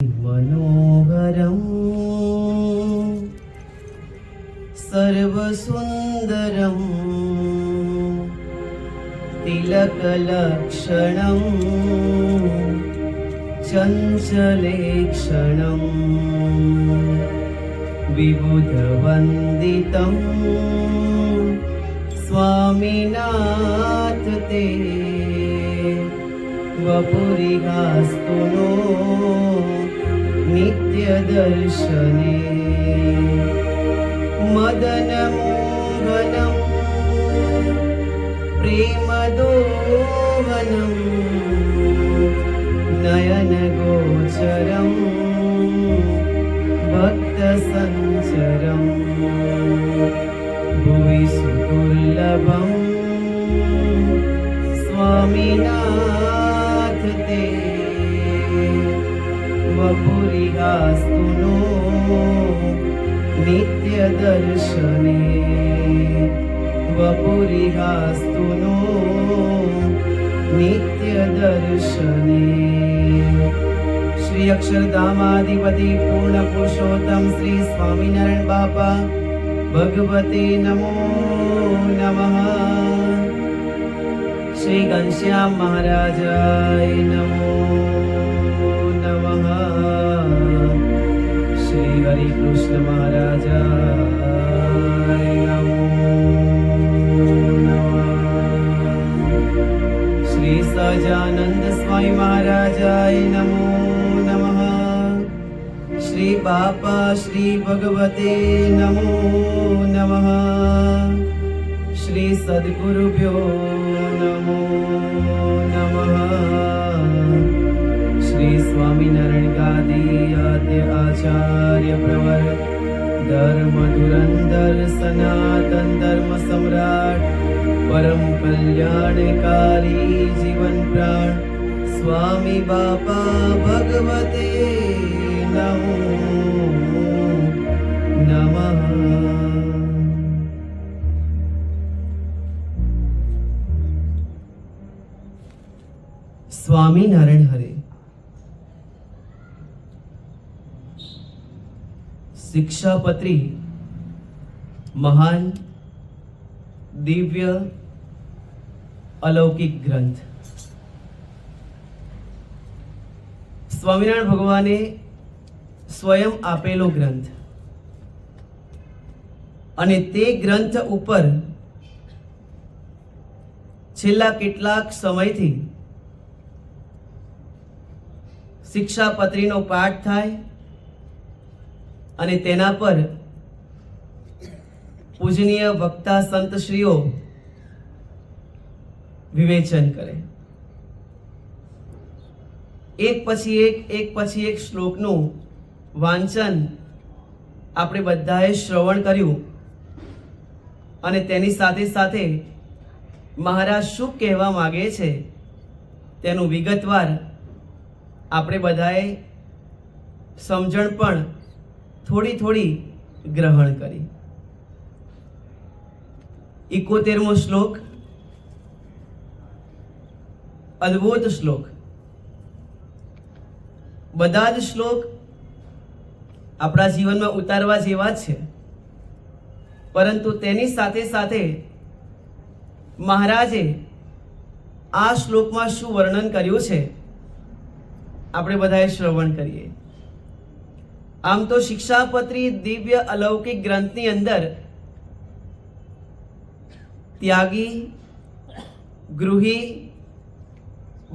मनोहरं सर्वसुन्दरं तिलकलक्षणं चञ्चलेक्षणं विबुधवन्दितं स्वामिनाथ ते वपुरिहास्तु नो नित्यदर्शने मदनमोहनं प्रेमदोहनं नयनगोचरं भक्तसञ्चरं भुवि सुदुर्लभं स्वामिनाथ ते वपुरिहास्तु नो नित्यदर्शने वपुरिहास्तु नो नित्यदर्शने। श्री अक्षरधामाधिपति पूर्ण पुरुषोत्तम श्री स्वामिनारायण बापा भगवते नमो नमः। श्री घनश्याम महाराजाय नमो नमः। श्री हरि कृष्ण महाराजाय नमो नमः। श्री सहजानंद स्वामी महाराजाय नमो नमः। श्री बापा श्री भगवते नमो नमः। श्री सद्गुरुभ्यो नमो नमः। श्री स्वामिनारायण गादी आद्य आचार्य प्रवर धर्म धुरंधर सनातन धर्म सम्राट परम कल्याणकारी जीवन प्राण स्वामी बापा भगवते नमो नमः। स्वामीनारायण हरे। शिक्षापत्री महान दिव्य अलौकिक ग्रंथ સ્વામિનારાયણ ભગવાને સ્વયં આપેલો ગ્રંથ અને તે ગ્રંથ ઉપર છેલ્લા કેટલાક સમયથી શિક્ષાપત્રીનો પાઠ થાય અને તેના પર પૂજનીય વક્તા સંતશ્રીઓ વિવેચન કરે। એક પછી એક શ્લોકનું વાંચન આપણે બધાએ શ્રવણ કર્યું અને તેની સાથે સાથે મહારાજ શું કહેવા માંગે છે તેનું વિગતવાર આપણે બધાએ સમજણ પણ થોડી ગ્રહણ કરી। 71મો શ્લોક અદ્ભુત શ્લોક। બધા જ શ્લોક આપણા જીવનમાં ઉતારવા જેવા જ છે, પરંતુ તેની સાથે સાથે મહારાજે આ શ્લોકમાં શું વર્ણન કર્યું છે આપણે બધાએ શ્રવણ કરીએ। આમ તો શિક્ષાપત્રી દિવ્ય અલૌકિક ગ્રંથની અંદર ત્યાગી, ગૃહી,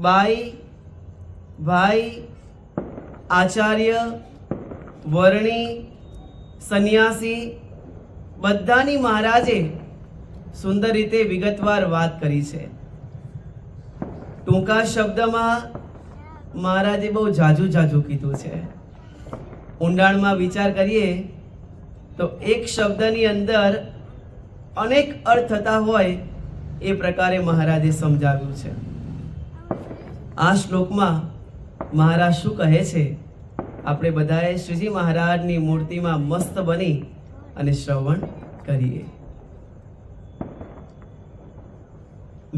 બાઈ, ભાઈ, આચાર્ય, વર્ણી, સન્યાસી બધાની મહારાજે સુંદર રીતે વિગતવાર વાત કરી છે। ટૂંકા શબ્દમાં મહારાજે બહુ જાજુ કીધું છે। ઊંડાણમાં વિચાર કરીએ તો એક શબ્દની અંદર અનેક અર્થ થતા હોય એ પ્રકારે મહારાજે સમજાવ્યું છે। આ શ્લોકમાં મહારાજ શું કહે છે આપણે બધાએ શ્રીજી મહારાજની મૂર્તિમાં મસ્ત બની અને શ્રવણ કરીએ।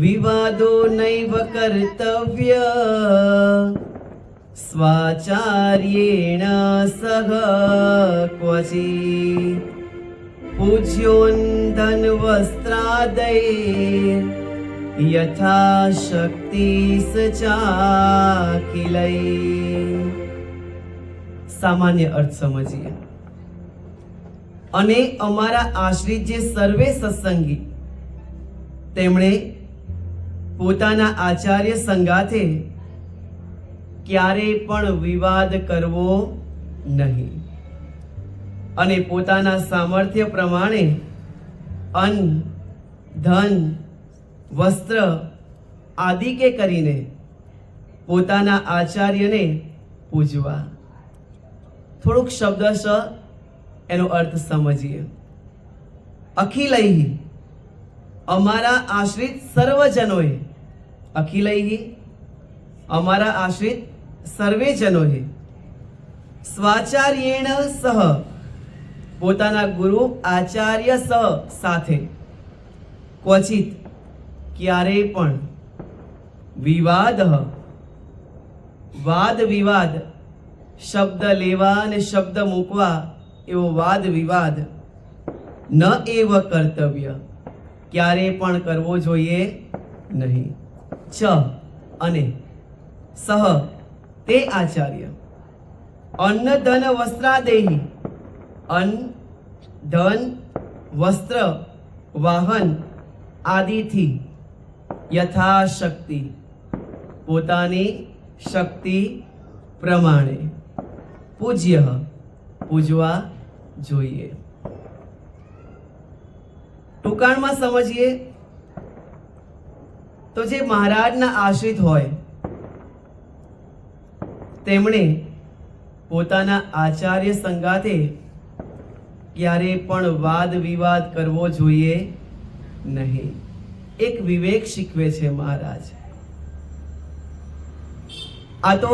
વિવાદો નૈવ કર્તવ્ય સ્વાચાર્યેણ સહ ક્વચિત પૂજ્યોન્ધન વસ્ત્રાદૈ યથાશક્તિ સચાખિલૈ. સામાન્ય અર્થ સમજીએ. અને અમારા આશ્રિત જે સર્વે સત્સંગી, તેમણે પોતાના આચાર્ય સંગાથે ક્યારે પણ વિવાદ કરવો નહીં અને પોતાના સામર્થ્ય પ્રમાણે અન્ન, ધન, વસ્ત્ર આદિ કે કરીને પોતાના આચાર્યને પૂજવા. થોડુંક શબ્દશ એનો અર્થ સમજીએ. અખિલૈહિ, અમારા આશ્રિત સર્વજનોએ, અખિલૈહિ અમારા આશ્રિત સર્વેજનોએ, સ્વાચાર્યેણ સહ પોતાના ગુરુ આચાર્ય સહ સાથે, ક્વચિત ક્યારેય પણ, વિવાદ વાદ વિવાદ, શબ્દ લેવા અને શબ્દ મૂકવા એવો વાદ વિવાદ, ન એવ કર્તવ્ય ક્યારે પણ કરવો જોઈએ નહીં. ચ અને સહ તે આચાર્ય, અન્ન ધન વસ્ત્રાદેહી, અન્ન, ધન, વસ્ત્ર, વાહન આદિથી યથાશક્તિ પોતાની શક્તિ પ્રમાણે પૂજ્ય પૂજવા જોઈએ. ટૂંકાણમાં સમજીએ તો જે મહારાજના આશ્રિત હોય તેમણે પોતાના આચાર્ય સંગાથે ક્યારે પણ વાદ વિવાદ કરવો જોઈએ નહીં. એક વિવેક શીખવે છે મહારાજ. આ તો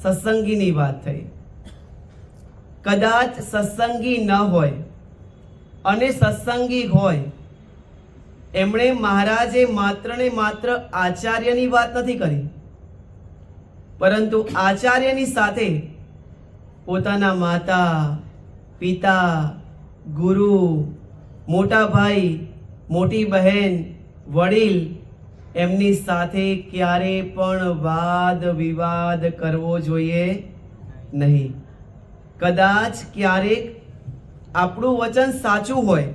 સત્સંગીની વાત થઈ. કદાચ સત્સંગી ન હોય અને સત્સંગી હોય, એમણે મહારાજે માત્ર ને માત્ર આચાર્યની વાત નથી કરી, પરંતુ આચાર્યની સાથે પોતાના માતા, પિતા, ગુરુ, મોટા ભાઈ, મોટી બહેન, વડીલ એમની સાથે ક્યારે પણ વાદ વિવાદ કરવો જોઈએ નહીં. કદાચ ક્યારેક આપણું વચન સાચું હોય,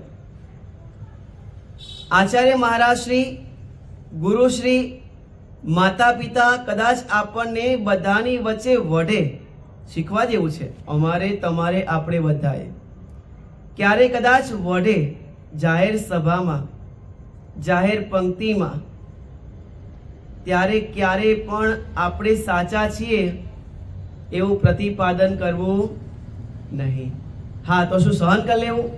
આચાર્ય મહારાજ શ્રી, ગુરુશ્રી, માતા પિતા કદાચ આપણને બધાની વચ્ચે વઢે, શીખવા જેવું છે. અમારે તમારે આપણે બધાએ ક્યારે કદાચ વઢે, જાહેર સભામાં, જાહેર પંક્તિમાં, ત્યારે ક્યારે પણ આપણે સાચા છીએ એવું પ્રતિપાદન કરવું નહીં. હા, તો શું સહન કરી લેવું?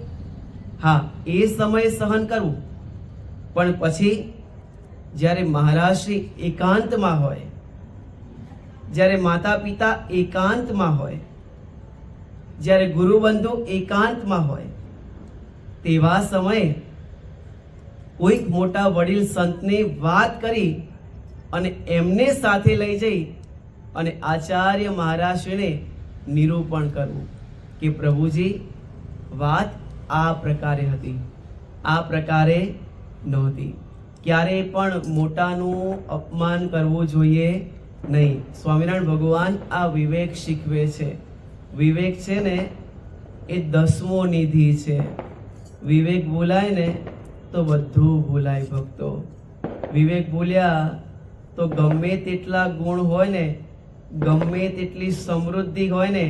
હા, એ સમયે સહન કરવું, પણ પછી જ્યારે મહારાજ શ્રી એકાંતમાં હોય, જ્યારે માતા પિતા એકાંતમાં હોય, જ્યારે ગુરુબંધુ એકાંતમાં હોય, તેવા સમયે કોઈક મોટા વડીલ સંતને વાત કરી અને એમને સાથે લઈ જઈ અને આચાર્ય મહારાજશ્રીને નિરૂપણ કરવું કે પ્રભુજી વાત આ પ્રકારે હતી, આ પ્રકારે નહોતી. ક્યારેય પણ મોટાનું અપમાન કરવું જોઈએ નહીં. સ્વામિનારાયણ ભગવાન આ વિવેક શીખવે છે. વિવેક છે ને એ 10મો નિધિ છે. વિવેક ભૂલાય ને તો બધું ભૂલાય ભક્તો. વિવેક ભૂલ્યા તો ગમે તેટલા ગુણ હોય ને, ગમે તેટલી સમૃદ્ધિ હોય ને,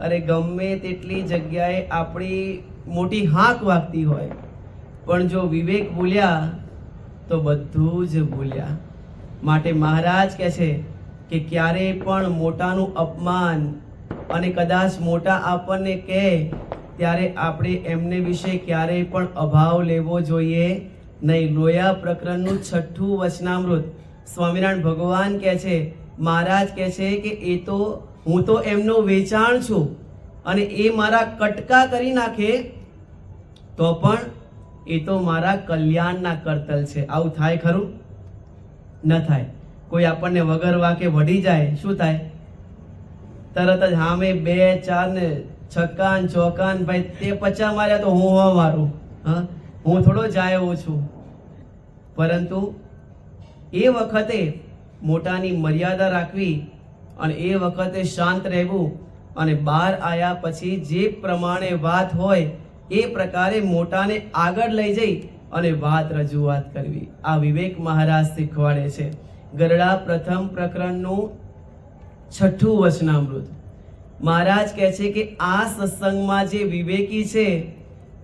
અરે ગમે તેટલી જગ્યાએ આપણી મોટી હાંક વાગતી હોય, પણ જો વિવેક ભૂલ્યા તો બધું જ ભૂલ્યા. માટે મહારાજ કહે છે કે ક્યારેય પણ મોટાનું અપમાન, અને કદાચ મોટા આપણને કહે ત્યારે આપણે એમને વિશે ક્યારેય પણ અભાવ લેવો જોઈએ નહીં. લોયા પ્રકરણનું 6થું વચનામૃત સ્વામિનારાયણ ભગવાન કહે છે, મહારાજ કહે છે કે એ તો હું તો એમનો વેચાણ છું, અને એ મારા કટકા કરી નાખે તો પણ એ તો મારા કલ્યાણના કરતલ છે. આવું થાય ખરું? ન થાય. કોઈ આપણને વગર વાકે વઢી જાય, શું થાય? તરત જ હામે 2 4 ને છક્કા ને ચોક્કા ને ભાઈ તે 50 માર્યા તો હું મારું, હા હું થોડો જાય એવો છું. પરંતુ એ વખતે મોટાની મર્યાદા રાખવી અને એ વખતે શાંત રહેવું અને બહાર આવ્યા પછી જે પ્રમાણે વાત હોય એ પ્રકારે મોટાને આગળ લઈ જઈ અને વાત રજૂઆત કરવી. આ વિવેક મહારાજ શીખવાડે છે. ગરડા પ્રથમ પ્રકરણનું 6થું વચનામૃત. મહારાજ કહે છે કે આ સત્સંગમાં જે વિવેકી છે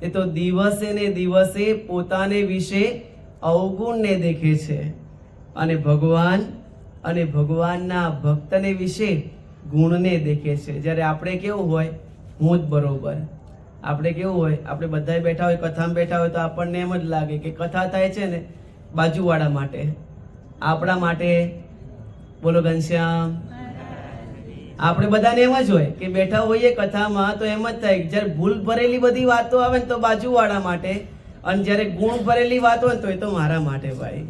તે તો દિવસે ને દિવસે પોતાને વિશે અવગુણને દેખે છે અને ભગવાન અને ભગવાનના ભક્તને વિશે ગુણને દેખે છે. જ્યારે આપણે કેવું હોય, હું જ બરોબર. આપણે કેવું હોય, આપણે બધા બેઠા હોય, કથામાં બેઠા હોય તો આપણને એમ જ લાગે કે કથા થાય છે ને બાજુવાળા માટે, આપણા માટે બોલો ઘનશ્યામ. આપણે બધાને એમ જ હોય કે બેઠા હોઈએ કથામાં તો એમ જ થાય, જ્યારે ભૂલ ભરેલી બધી વાતો આવે ને તો બાજુવાળા માટે, અને જ્યારે ગુણ ભરેલી વાતો હોય તો એ તો મારા માટે. ભાઈ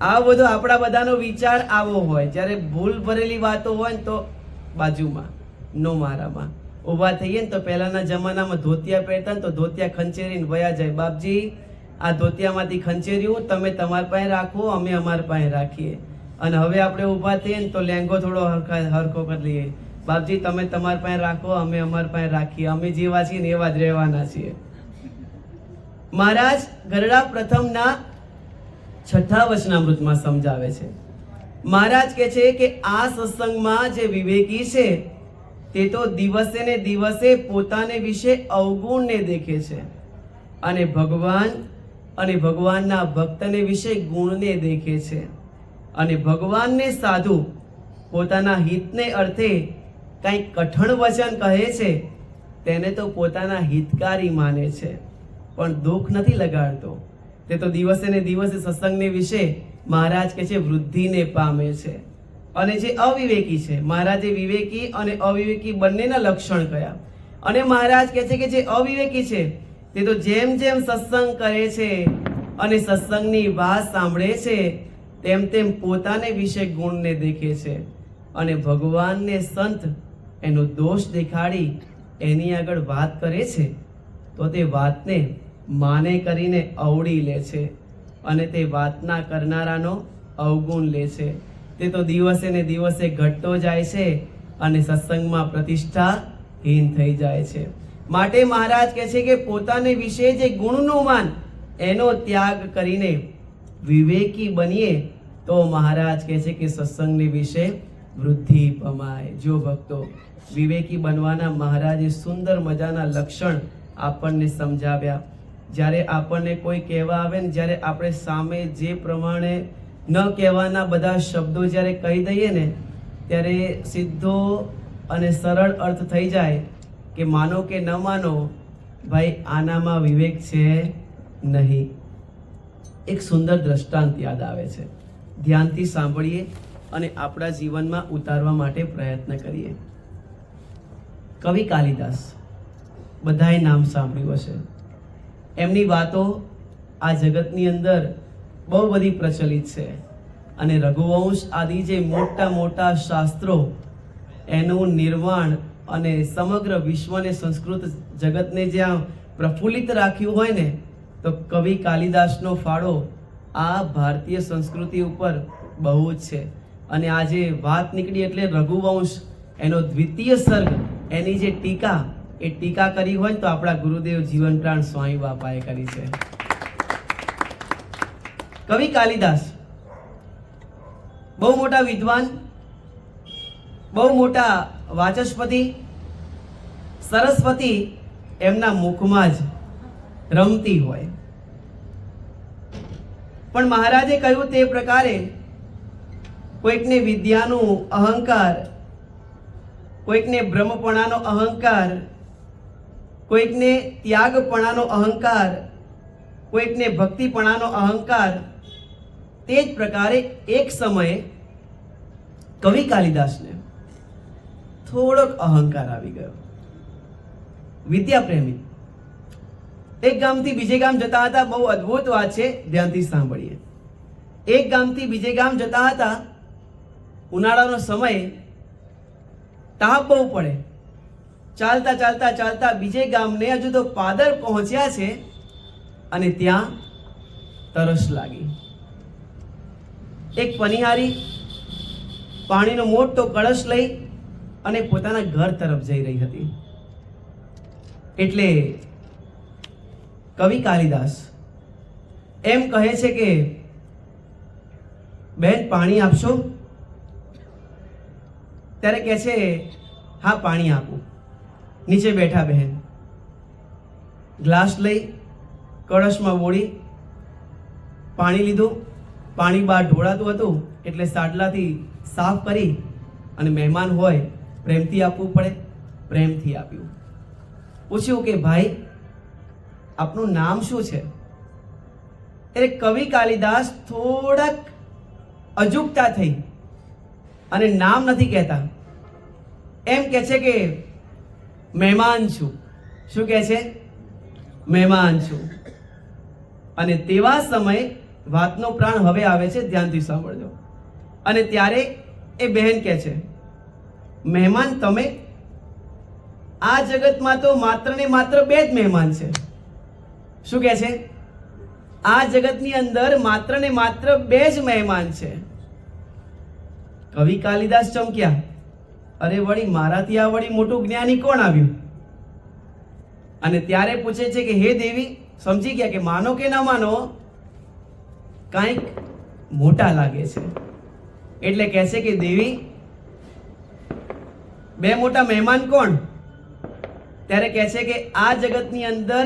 આ બધો આપણા બધાનો વિચાર આવો હોય. જ્યારે ભૂલ ભરેલી વાતો હોય ને તો બાજુમાં, નો મારામાં. ઊભા થઈએ ને તો પહેલાના જમાનામાં ધોતિયા પહેરતા ને તો ધોતિયા ખંચેરીને વયા જાય, બાપજી આ ધોતિયામાંથી ખંચેર્યું તમે તમારી પાસે રાખો, અમે અમારી પાસે રાખીએ. અને હવે આપણે ઊભા થઈએ ને તો લેંગો થોડો હરખો કરી લઈએ, બાપજી તમે તમારી પાસે રાખો, અમે અમારી પાસે રાખીએ, અમે જેવા છીએ ને એવા જ રહેવાના છીએ. મહારાજ ગરડા પ્રથમના 6થા વચનામૃતમાં સમજાવે છે. મહારાજ કહે છે કે આ સત્સંગમાં જે વિવેકી છે તે તો દિવસે ને દિવસે પોતાને વિશે અવગુણને દેખે છે અને ભગવાન અને ભગવાનના ભક્તને વિશે ગુણને દેખે છે. અને ભગવાનને સાધુ પોતાના હિતને અર્થે કંઈક કઠણ વચન કહે છે તેને તો પોતાના હિતકારી માને છે, પણ દુઃખ નથી લગાડતો. તે તો દિવસે ને દિવસે સત્સંગને વિશે મહારાજ કહે છે વૃદ્ધિને પામે છે. અને જે અવિવેકી છે, મહારાજે વિવેકી અને અવિવેકી બંનેના લક્ષણ કયા. અને મહારાજ કહે છે કે જે અવિવેકી છે તે તો જેમ જેમ સત્સંગ કરે છે અને સત્સંગની વાત સાંભળે છે તેમ તેમ પોતાને વિશે ગુણને દેખે છે અને ભગવાનને સંત એનો દોષ દેખાડી એની આગળ વાત કરે છે તો તે વાતને માને કરીને અવળી લે છે અને તે વાતના કરનારાનો અવગુણ લે છે. તે તો દિવસે ને દિવસે ઘટતો જાય છે અને સત્સંગમાં પ્રતિષ્ઠાહીન થઈ જાય છે. માટે મહારાજ કહે છે કે પોતાને વિશે જે ગુણનું માન એનો ત્યાગ કરીને વિવેકી બનીએ તો મહારાજ કહે છે કે સત્સંગની વિશે વૃદ્ધિ પમાય. જો ભક્તો વિવેકી બનવાના મહારાજે સુંદર મજાના લક્ષણ આપણને સમજાવ્યા. જ્યારે આપણને કોઈ કહેવા આવે ને, જ્યારે આપણે સામે જે પ્રમાણે ન કહેવાના બધા શબ્દો જ્યારે કહી દઈએ ને ત્યારે સીધો અને સરળ અર્થ થઈ જાય કે માનો કે ન માનો ભાઈ આનામાં વિવેક છે નહીં. એક સુંદર દ્રષ્ટાંત યાદ આવે છે, ધ્યાનથી સાંભળીએ અને આપણા જીવનમાં ઉતારવા માટે પ્રયત્ન કરીએ. કવિ કાલિદાસ, બધાએ નામ સાંભળ્યું હશે. એમની વાતો આ જગતની અંદર બહુ બધી પ્રચલિત છે અને રઘુવંશ આદિ જે મોટા મોટા શાસ્ત્રો એનું નિર્માણ અને સમગ્ર વિશ્વને સંસ્કૃત જગતને જ્યાં પ્રફુલ્લિત રાખ્યું હોય ને તો કવિ કાલિદાસનો ફાળો આ ભારતીય સંસ્કૃતિ ઉપર બહુ જ છે. અને આજે વાત નીકળી એટલે રઘુવંશ એનો દ્વિતીય સર્ગ, એની જે ટીકા એ ટીકા કરી હોય તો આપણા ગુરુદેવ જીવન પ્રાણ સ્વામી બાપાએ કરી છે. કવિ કાલિદાસ બહુ મોટા વિદ્વાન, બહુ મોટા વાચસ્પતિ, સરસ્વતી એમના મુખમાં જ રમતી હોય. પણ મહારાજે કહ્યું તે પ્રકારે કોઈકને વિદ્યાનું અહંકાર, કોઈકને બ્રહ્મપણાનો અહંકાર, કોઈકને ત્યાગપણાનો અહંકાર, કોઈકને ભક્તિપણાનો અહંકાર. તે જ પ્રકારે એક સમયે કવિ કાલિદાસને થોડોક અહંકાર આવી ગયો. વિદ્યાપ્રેમી એક ગામથી બીજે ગામ જતા હતા. બહુ અદ્ભુત વાત છે, ધ્યાનથી સાંભળીએ. એક ગામથી બીજે ગામ જતા હતા. ઉનાળાનો સમય, તાપ બહુ પડે. ચાલતા ચાલતા ચાલતા બીજે ગામને હજુ તો પાદર પહોંચ્યા છે અને ત્યાં તરસ લાગી. એક પનિહારી પાણીનો મોટો કળશ લઈ અને પોતાના ઘર તરફ જઈ રહી હતી. એટલે કવિ કાલિદાસ એમ કહે છે કે બેન પાણી આપશો? ત્યારે કહે છે હા પાણી આપું. નીચે બેઠા બહેન ગ્લાસ લઈ કળશમાં બોળી પાણી લીધું. પાણી બહાર ઢોળાતું હતું એટલે સાડલાથી સાફ કરી અને મહેમાન હોય પ્રેમથી આપવું પડે, પ્રેમથી આપ્યું. પૂછ્યું કે ભાઈ આપનું નામ શું છે? એટલે કવિ કાલિદાસ થોડાક અજુકતા થઈ અને નામ નથી કહેતા, એમ કહે છે કે મહેમાન છું. શું કહે છે? મહેમાન છું. અને તેવા સમય વાતનો પ્રાણ હવે આવે છે, ધ્યાનથી સાંભળજો. અને ત્યારે એ બહેન કહે છે મહેમાન તમે? આ જગતમાં તો માત્ર ને માત્ર બે જ મહેમાન છે. શું કહે છે? આ જગતની અંદર માત્ર ને માત્ર બે જ મહેમાન છે. કવિ કાલિદાસ ચમક્યા. અરે વળી મારાથી આ વળી મોટું જ્ઞાની કોણ આવ્યું? અને ત્યારે પૂછે છે કે હે દેવી, સમજી ગયા કે માનો કે ના માનો કાંઈક મોટા લાગે છે. એટલે કહે છે કે દેવી બે મોટા મહેમાન કોણ? ત્યારે કહે છે કે આ જગતની અંદર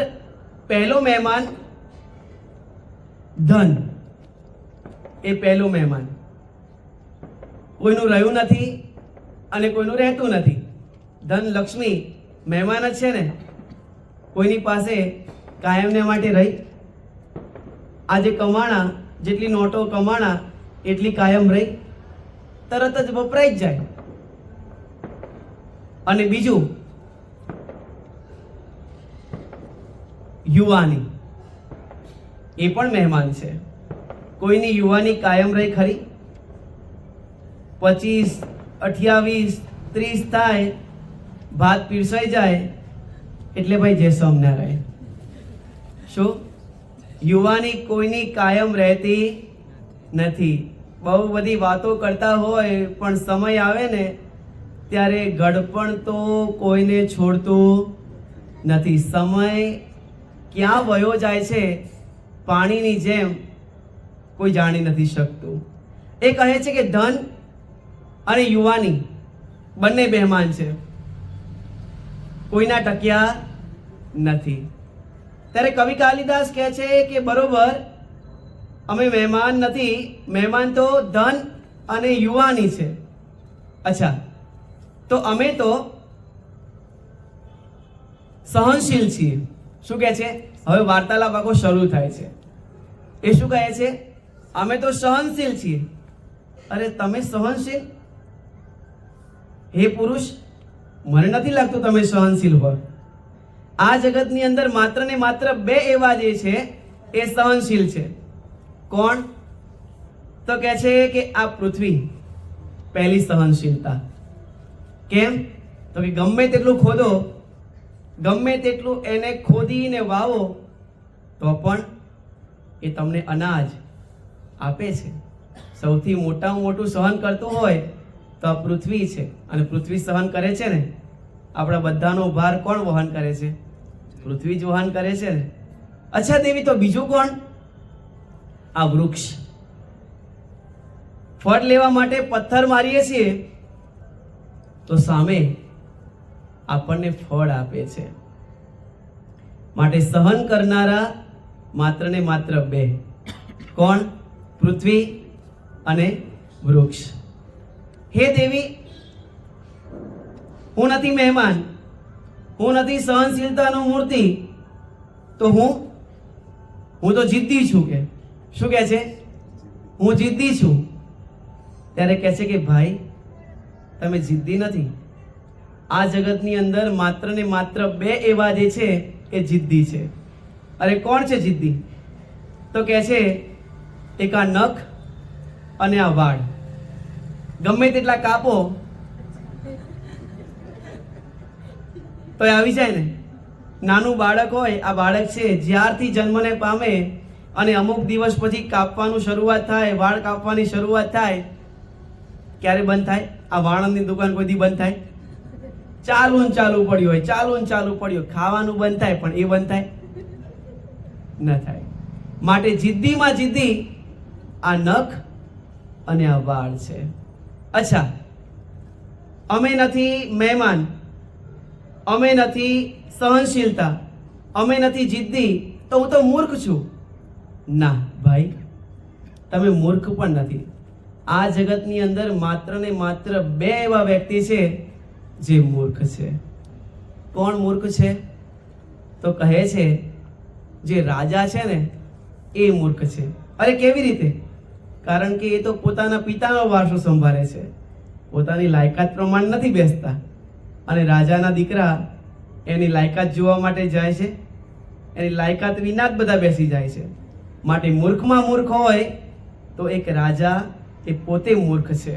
પહેલો મહેમાન ધન. એ પહેલું મહેમાન. કોઈનું રહ્યું નથી અને કોઈનું રહેતું નથી. ધન લક્ષ્મી મહેમાન જ છે ને. કોઈની પાસે કાયમને માટે રહી. આજે કમાણા જેટલી નોટો કમાણા એટલી કાયમ રહી, તરત જ વપરાઈ જ જાય. અને બીજું યુવાની, એ પણ મહેમાન છે. કોઈની યુવાની કાયમ રહી ખરી? 25, 28, 30 થાય, ભાત પીરસાઈ જાય એટલે ભાઈ જે સમના રહે. શું? યુવાની કોઈની કાયમ રહેતી નથી. બહુ બધી વાતો કરતા હોય પણ સમય આવે ને ત્યારે ગડપણ તો કોઈને છોડતું નથી. સમય ક્યાં વયો જાય છે પાણીની જેમ કોઈ જાણી નથી શકતું. એ કહે છે કે ધન અને યુવાની બંને મહેમાન છે, કોઈના ટક્યા નથી. ત્યારે કવિ કાલિદાસ કહે છે કે બરોબર, અમે મહેમાન નથી, મહેમાન તો ધન અને યુવાની છે. અચ્છા, તો અમે તો સહનશીલ છીએ. શું કહે છે? હવે વાર્તાલાપ આખો શરૂ થાય છે. એ શું કહે છે? અમે તો સહનશીલ છીએ. અરે તમે સહનશીલ? હે પુરુષ, મને નથી લાગતું તમે સહનશીલ હો. આ જગતની અંદર માત્ર ને માત્ર બે એવા જે છે એ સહનશીલ છે. કોણ? તો કહે છે કે આ પૃથ્વી પહેલી સહનશીલતા. કેમ? તો કે ગમે તેટલું ખોદો, ગમે તેટલું એને ખોદીને વાવો તો પણ એ તમને અનાજ આપે છે. સૌથી મોટામાં મોટું સહન કરતું હોય તો આ પૃથ્વી છે. અને પૃથ્વી સહન કરે છે ને. આપણા બધાનો ભાર કોણ વહન કરે છે? પૃથ્વી જ વહન કરે છે ને. અચ્છા દેવી, તો બીજું કોણ? આ વૃક્ષ. ફળ લેવા માટે પથ્થર મારીએ છીએ તો સામે આપણને ફળ આપે છે. માટે સહન કરનારા માત્ર ને માત્ર બે. કોણ? પૃથ્વી અને વૃક્ષ. હે દેવી, હું નથી મહેમાન, હું નથી સહનશીલતાનું મૂર્તિ, તો હું તો જિદ્દી છું. કે શું કહે છે? હું જિદ્દી છું. ત્યારે કહે છે કે ભાઈ તમે જિદ્દી નથી. આ જગતની અંદર માત્ર ને માત્ર બે એવા જે છે એ જિદ્દી છે. અરે કોણ છે જિદ્દી? તો કહે છે એક આ નખ અને આ વાળ. ગમે તેટલા કાપો તો એ આવી જાય ને. નાનું બાળક હોય, આ બાળક છે જ્યારથી જન્મને પામે અને અમુક દિવસ પછી કાપવાનું શરૂઆત થાય, વાળ કાપવાની શરૂઆત થાય, ક્યારે બંધ થાય? આ વાળંદની દુકાન કોઈ દી બંધ થાય? ચાલુ ને ચાલુ પડ્યું હોય, ચાલુ ને ચાલુ પડ્યું. ખાવાનું બંધ થાય પણ એ બંધ થાય? ન થાય. માટે જિદ્દીમાં જિદ્દી આ નખ અને આ વાળ છે. અચ્છા, અમે નથી મહેમાન, અમે નથી સહનશીલતા, અમે નથી જિદ્દી, તો હું તો મૂર્ખ છું. ના ભાઈ, તમે મૂર્ખ પણ નથી. આ જગતની અંદર માત્ર ને માત્ર બે એવા વ્યક્તિ છે જે મૂર્ખ છે. કોણ મૂર્ખ છે? તો કહે છે જે રાજા છે ને એ મૂર્ખ છે. અરે કેવી રીતે? કારણ કે એ તો પોતાના પિતાનો વારસો સંભાળે છે, પોતાની લાયકાત પ્રમાણે નથી બેસતા. અને રાજાના દીકરા એની લાયકાત જોવા માટે જાય છે, એની લાયકાત વિના જ બધા બેસી જાય છે. માટે મૂર્ખમાં મૂર્ખ હોય તો એક રાજા એ પોતે મૂર્ખ છે.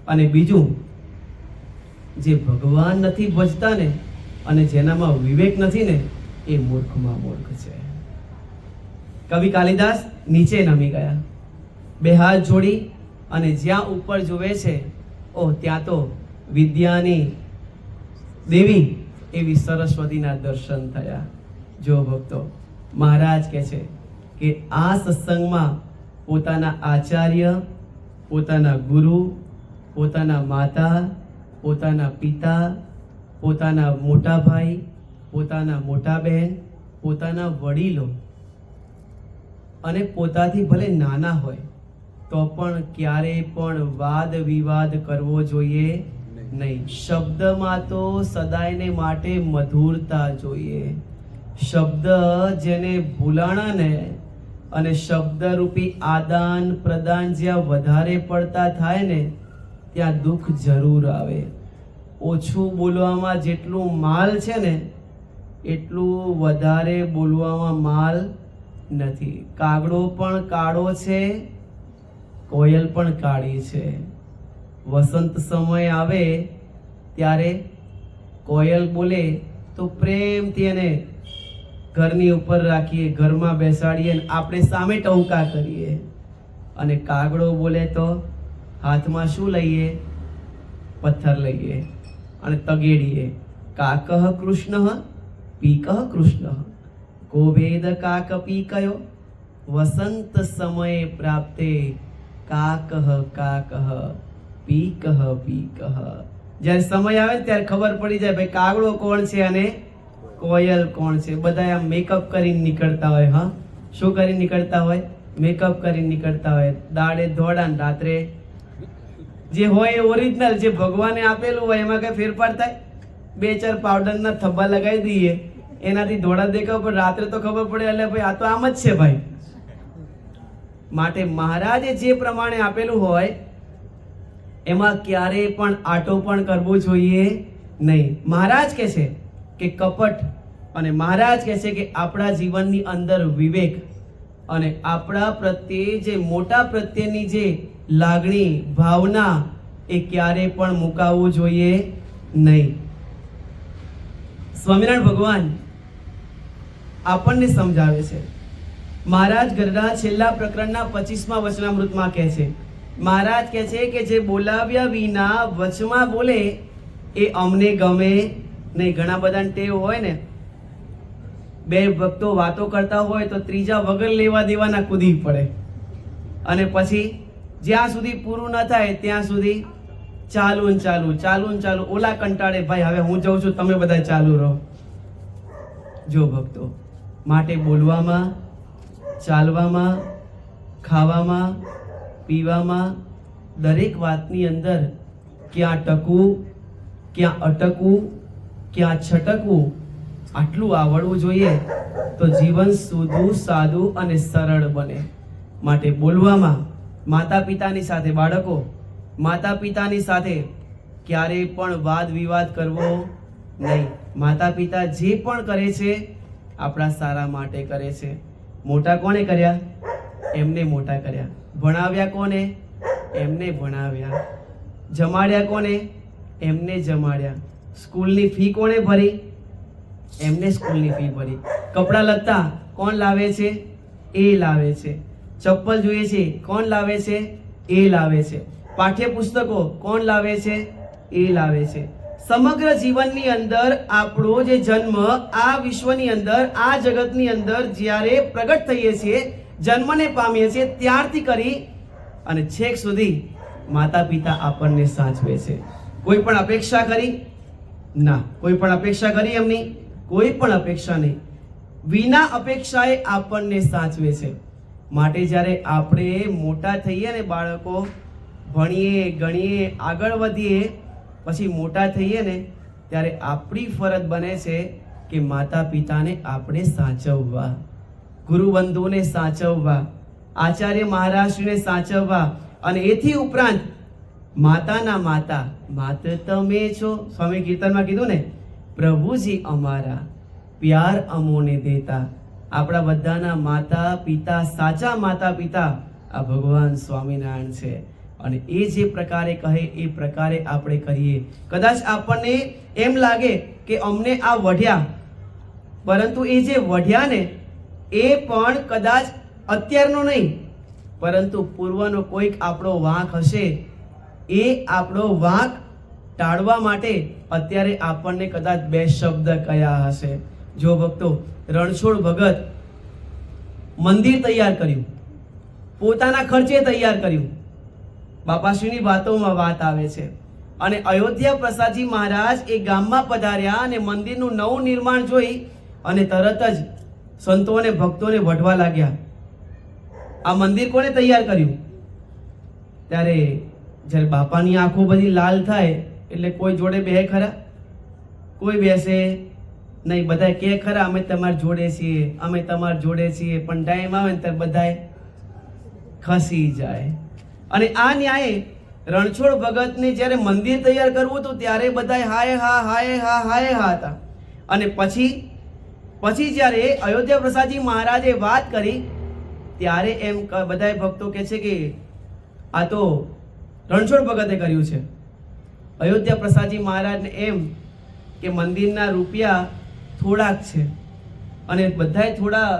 અને બીજું, જે ભગવાન નથી ભજતા ને અને જેનામાં વિવેક નથી ને એ મૂર્ખમાં મૂર્ખ છે. કવિ કાલિદાસ નીચે નમી ગયા, બે હાથ જોડી અને જ્યાં ઉપર જુએ છે, ઓહ ત્યાં તો વિદ્યાની દેવી એવી સરસ્વતીના દર્શન થયા. જો ભક્તો, મહારાજ કહે છે કે આ સત્સંગમાં પોતાના આચાર્ય, પોતાના ગુરુ, પોતાના માતા, પોતાના પિતા, પોતાના મોટા ભાઈ, પોતાના મોટા બહેન, પોતાના વડીલો અને પોતાથી ભલે નાના હોય તો પણ ક્યારેય પણ વાદ વિવાદ કરવો જોઈએ નહીં. શબ્દમાં તો સદાયને માટે મધુરતા જોઈએ. શબ્દ જેને ભૂલાણા ને અને શબ્દરૂપી આદાન પ્રદાન જ્યાં વધારે પડતા થાય ને ત્યાં દુઃખ જરૂર આવે. ઓછું બોલવામાં જેટલું માલ છે ને એટલું વધારે બોલવામાં માલ નથી. કાગડો પણ કાળો છે, કોયલ પણ કાળી છે. વસંત સમય આવે ત્યારે કોયલ બોલે તો પ્રેમથી એને ઘરની ઉપર રાખીએ, ઘરમાં બેસાડીએ અને આપણે સામે ટહુકા કરીએ. અને કાગડો બોલે તો હાથમાં શું લઈએ? પથ્થર લઈએ અને તગેડીએ. કાકઃ કૃષ્ણ પીકઃ કૃષ્ણ, કો વેદ કાક પીકયો, વસંત સમયે પ્રાપ્તે કાકઃ કાકઃ પીકઃ પીકઃ. જ્યારે સમય આવે ત્યારે ખબર પડી જાય ભાઈ કાગડો કોણ છે અને કોયલ કોણ છે. બધા આમ મેકઅપ કરીને નીકળતા હોય. હા, શું કરીને નીકળતા હોય? મેકઅપ કરીને નીકળતા હોય. દાડે ધોળા, રાત્રે જે હોય એ ઓરિજિનલ, જે ભગવાને આપેલું હોય એમાં કઈ ફેરફાર થાય? બે ચાર પાવડરના થબ્બા લગાવી દઈએ, એનાથી ધોળા દેખાવ, પણ રાત્રે તો ખબર પડે એટલે ભાઈ આ તો આમ જ છે ભાઈ. માટે મહારાજે જે પ્રમાણે આપેલું હોય એમાં ક્યારેય પણ આટો પણ કરવો જોઈએ નહીં. મહારાજ કહે છે કે કપટ, અને મહારાજ કહે છે કે આપણા જીવનની અંદર વિવેક અને આપણા પ્રત્યે જે મોટા પ્રત્યેની જે લાગણી, ભાવના એ ક્યારેય પણ મુકાવવું જોઈએ નહીં. સ્વામિનારાયણ ભગવાન આપણને સમજાવે છે. મહારાજ ગરડા છેલ્લા પ્રકરણના 25મા વચનામૃતમાં કહે છે, મહારાજ કહે છે કે જે બોલાવ્યા વિના વચમાં બોલે એ અમને ગમે નહીં. ઘણા બધાને ટેવ હોય ને, બે ભક્તો વાતો કરતા હોય તો ત્રીજા વગર લેવા દેવાના કૂદી પડે અને પછી જ્યાં સુધી પૂરું ન થાય ત્યાં સુધી ચાલુ ને ચાલુ, ચાલુ ને ચાલુ. ઓલા કંટાળે, ભાઈ હવે હું જાઉં છું, તમે બધા ચાલુ રહો. જો ભક્તો, માટે બોલવામાં, ચાલવામાં, ખાવામાં, પીવામાં, દરેક વાતની અંદર ક્યાં ટકવું, ક્યાં અટકવું, ક્યાં છટકવું, આટલું આવડવું જોઈએ તો જીવન સુધું, સાદું અને સરળ બને. માટે બોલવામાં માતા પિતાની સાથે, બાળકો માતા પિતાની સાથે ક્યારેય પણ વાદ વિવાદ કરવો નહીં. માતા પિતા જે પણ કરે છે આપણા સારા માટે કરે છે. મોટા કોને કર્યા? એમને મોટા કર્યા. ભણાવ્યા કોને? એમને ભણાવ્યા. જમાડ્યા કોને? એમને જમાડ્યા. સ્કૂલની ફી કોને ભરી? એમને સ્કૂલની ફી ભરી. કપડાં લત્તા કોણ લાવે છે? એ લાવે છે. ચપ્પલ જોઈએ છે, કોણ લાવે છે? એ લાવે છે. પાઠ્યપુસ્તકો કોણ લાવે છે? એ લાવે છે. સમગ્ર જીવનની અંદર આપણો જે જન્મ આ વિશ્વની અંદર, આ જગતની અંદર જ્યારે પ્રગટ થઈએ છીએ, જન્મને પામીએ છીએ, ત્યારથી કરી અને છેક સુધી માતા પિતા આપણને સાચવે છે. કોઈ પણ અપેક્ષા કરી? ના. કોઈ પણ અપેક્ષા કરી એમની? કોઈ પણ અપેક્ષા નહીં. વિના અપેક્ષાએ આપણને સાચવે છે. માટે જ્યારે આપણે મોટા થઈએ ને બાળકો, ભણીએ ગણીએ આગળ વધીએ, પછી મોટા થઈએ ને ત્યારે આપણી ફરજ બને છે કે માતા પિતાને આપણે સાચવવા, ગુરુબંધુને સાચવવા, આચાર્ય મહારાજશ્રીને સાચવવા, અને એથી ઉપરાંત માતાના માતા માત તમે છો. સ્વામી કીર્તનમાં કીધું ને, પ્રભુજી અમારા પ્યાર અમોને દેતા. આપણા બધાના માતા પિતા, સાચા માતા પિતા આ ભગવાન સ્વામિનારાયણ છે. અને એ જે પ્રકારે કહે એ પ્રકારે આપણે કરીએ. કદાચ આપણને એમ લાગે કે અમને આ વઢ્યા, પરંતુ એ જે વઢ્યા ને એ પણ કદાચ અત્યારનો નહીં, પરંતુ પૂર્વનો કોઈક આપણો વાંક હશે. એ આપણો વાંક ટાળવા માટે અત્યારે આપણને કદાચ બે શબ્દ કયા હશે. જો ભક્તો, રણછોડ ભગત મંદિર તૈયાર કર્યું, પોતાના ખર્ચે તૈયાર કર્યું. બાપાશ્રીની વાતોમાં વાત આવે છે. અને અયોધ્યા પ્રસાદજી મહારાજ એ ગામમાં પધાર્યા અને મંદિરનું નવું નિર્માણ જોઈ અને તરત જ સંતો અને ભક્તોને વઢવા લાગ્યા. આ મંદિર કોને તૈયાર કર્યું? ત્યારે જ્યારે બાપાની આંખો બધી લાલ થાય એટલે કોઈ જોડે બે ખરા? કોઈ બેસે નહીં. બધા કે ખરા અમે તમારી જોડે છીએ, અમે તમારી જોડે છીએ, પણ ટાઈમ આવે ને ત્યારે બધા ખસી જાય. અને આ ન્યાયે રણછોડ ભગતને જ્યારે મંદિર તૈયાર કરવું હતું ત્યારે બધા હાય હા હાય હા હાય હા હતા. અને પછી જ્યારે અયોધ્યા પ્રસાદજી મહારાજે વાત કરી ત્યારે એમ બધા ભક્તો કહે છે કે આ તો રણછોડ ભગતે કર્યું છે. અયોધ્યા પ્રસાદજી મહારાજને એમ કે મંદિરના રૂપિયા થોડાક છે અને બધાએ થોડા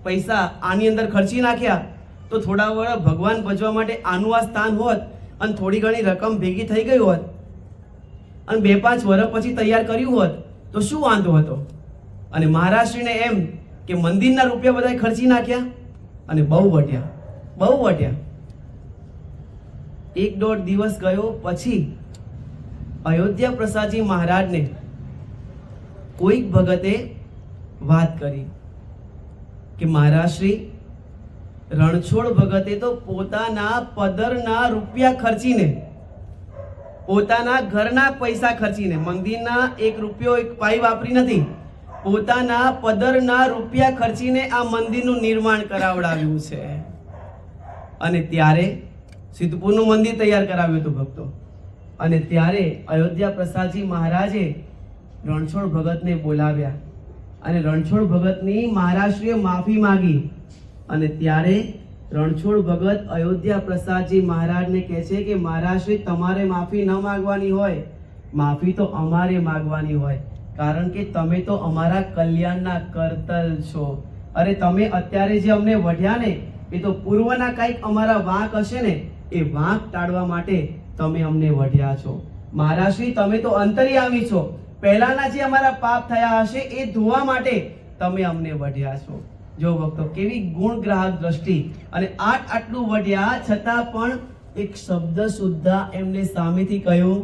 પૈસા આની અંદર ખર્ચી નાખ્યા તો થોડા વર્ષ ભગવાન ભજવા માટે આનું આ સ્થાન હોત અને થોડી ઘણી રકમ ભેગી થઈ ગઈ હોત અને 2-5 વર્ષ પછી તૈયાર કર્યું હોત તો શું વાંધો હતો? અને મહારાષ્ટ્રીને એમ કે મંદિરના રૂપિયા બધા ખર્ચી નાખ્યા અને બહુ વટ્યા. 1-1.5 દિવસ ગયો પછી અયોધ્યા પ્રસાદજી મહારાજને કોઈક ભગતે વાત કરી કે મહારાજશ્રી, રણછોડ ભગતે તો પોતાના પદરના રૂપિયા ખર્ચીને, પોતાના ઘરના પૈસા ખર્ચીને, મંદિરના 1 રૂપિયો 1 પાઈ વાપરી નથી, પોતાના પદરના રૂપિયા ખર્ચીને આ મંદિરનું નિર્માણ કરાવડાવ્યું છે. અને ત્યારે સિદ્ધપુરનું મંદિર તૈયાર કરાવ્યું હતું ભક્તો. અને ત્યારે અયોધ્યા પ્રસાદજી મહારાજે રણછોડ ભગતને બોલાવ્યા અને રણછોડ ભગતની મહારાષ્ટ્રીય માફી માંગી. અને ત્યારે રણછોડ ભગત અયોધ્યા પ્રસાદજી મહારાજને કહે છે કે મહારાજશ્રી, તમારે માફી ન માંગવાની હોય, માફી તો અમારે માંગવાની હોય, કારણ કે તમે તો અમારા કલ્યાણના કરતલ છો. અરે તમે અત્યારે જે અમને વઢ્યા ને એ તો પૂર્વના કંઈક અમારા વાંક હશે ને એ વાંક ટાળવા માટે તમે અમને વઢ્યા છો. મહારાજશ્રી, તમે તો અંતર્યામી છો, પહેલાના જે અમારા પાપ થયા હશે એ ધોવા માટે તમે અમને વઢ્યા છો. જો ભક્તો, કેવી ગુણ ગ્રાહક દ્રષ્ટિ. અને આટલું વઢ્યા છતાં પણ એક શબ્દ સુદ્ધા એમને સામેથી કહ્યું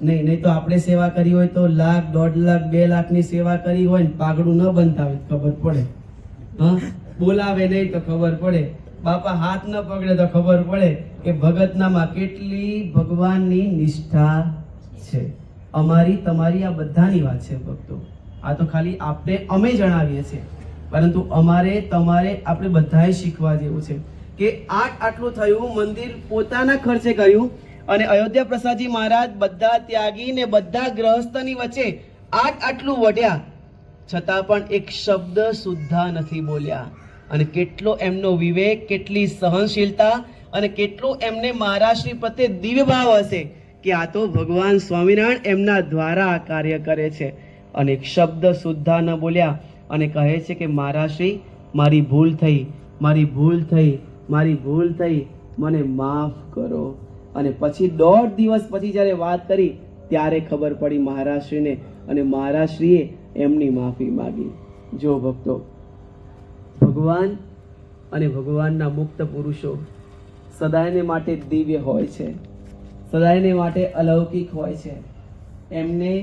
નહીં તો આપણે સેવા કરી હોય તો 1 લાખ, 1.5 લાખ, 2 લાખની સેવા કરી હોય ને પાઘડું ન બંધાવે ખબર પડે, હા, બોલાવે નહીં તો ખબર પડે, બાપા હાથ ન પકડે તો ખબર પડે કે ભગતનામાં કેટલી ભગવાનની નિષ્ઠા છે. અમારી તમારી આ બધાની વાત છે ભક્તો. આ તો ખાલી અમે જણાવીએ છીએ, પરંતુ અમારે તમારે આપણે બધાએ શીખવા જેવું છે કે આટલું થયું, મંદિર પોતાના ખર્ચે કર્યું અને અયોધ્યા પ્રસાદજી મહારાજ બધા ત્યાગી ને બધા ગ્રહસ્થની વચ્ચે આટલું વઢ્યા છતાં પણ એક શબ્દ સુદ્ધા નથી બોલ્યા. અને કેટલો એમનો વિવેક, કેટલી સહનશીલતા અને કેટલું એમને મહારાજશ્રી પ્રત્યે દિવ્ય ભાવ હશે કે આ તો ભગવાન સ્વામિનારાયણ એમના દ્વારા આ કાર્ય કરે છે. અને એક શબ્દ સુદ્ધા ન બોલ્યા અને કહે છે કે મારા શ્રી મારી ભૂલ થઈ, મારી ભૂલ થઈ, મારી ભૂલ થઈ, મને માફ કરો. અને પછી 1.5 દિવસ પછી જ્યારે વાત કરી ત્યારે ખબર પડી મહારાજશ્રીને, અને મહારાજશ્રીએ એમની માફી માગી. જો ભક્તો, ભગવાન અને ભગવાનના મુક્ત પુરુષો સદાયને માટે દિવ્ય હોય છે, સદાયને માટે અલૌકિક હોય છે. એમને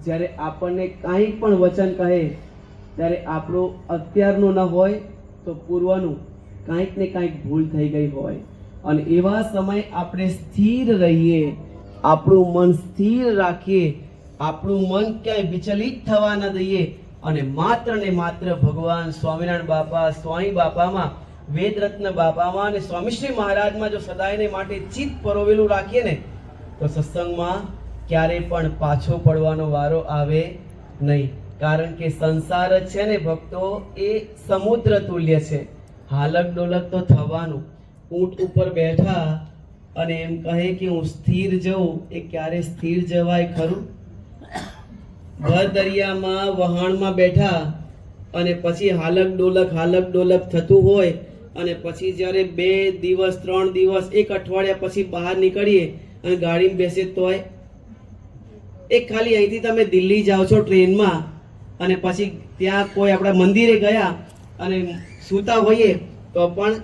જ્યારે આપણને કાંઈ પણ વચન કહે ત્યારે આપણું અત્યારનું ન હોય તો પૂર્વનું કાંઈક ને કાંઈક ભૂલ થઈ ગઈ હોય, અને એવા સમય આપણે સ્થિર રહીએ, આપણું મન સ્થિર રાખીએ, આપણું મન ક્યાંય વિચલિત થવા ન દઈએ, અને માત્ર ને માત્ર ભગવાન સ્વામિનારાયણ બાપા, સ્વામી બાપામાં, વેદરત્ન બાપામાં અને સ્વામીશ્રી મહારાજમાં જો સદાયને માટે ચિત્ત પરોવેલું રાખીએ ને તો સત્સંગમાં ક્યારેય પણ પાછો પડવાનો વારો આવે નહીં. કારણ કે સંસાર જ છે ને ભક્તો, એ સમુદ્ર તુલ્ય છે. હાલક ડોલક તો થવાનું. ઊંટ ઉપર બેઠા અને એમ કહે કે હું સ્થિર જઉં, એ ક્યારે સ્થિર જવાય ખરું? ભર દરિયામાં વહાણમાં બેઠા અને પછી હાલક ડોલક થતું હોય, અને પછી જ્યારે 2 દિવસ 3 દિવસ 1 અઠવાડિયા પછી બહાર નીકળીએ અને ગાડીમાં બેસે તોય એક ખાલી અહીંથી તમે દિલ્હી જાઓ છો ટ્રેનમાં, અને પછી ત્યાં કોઈ આપણા મંદિરે ગયા અને સૂતા હોઈએ તો પણ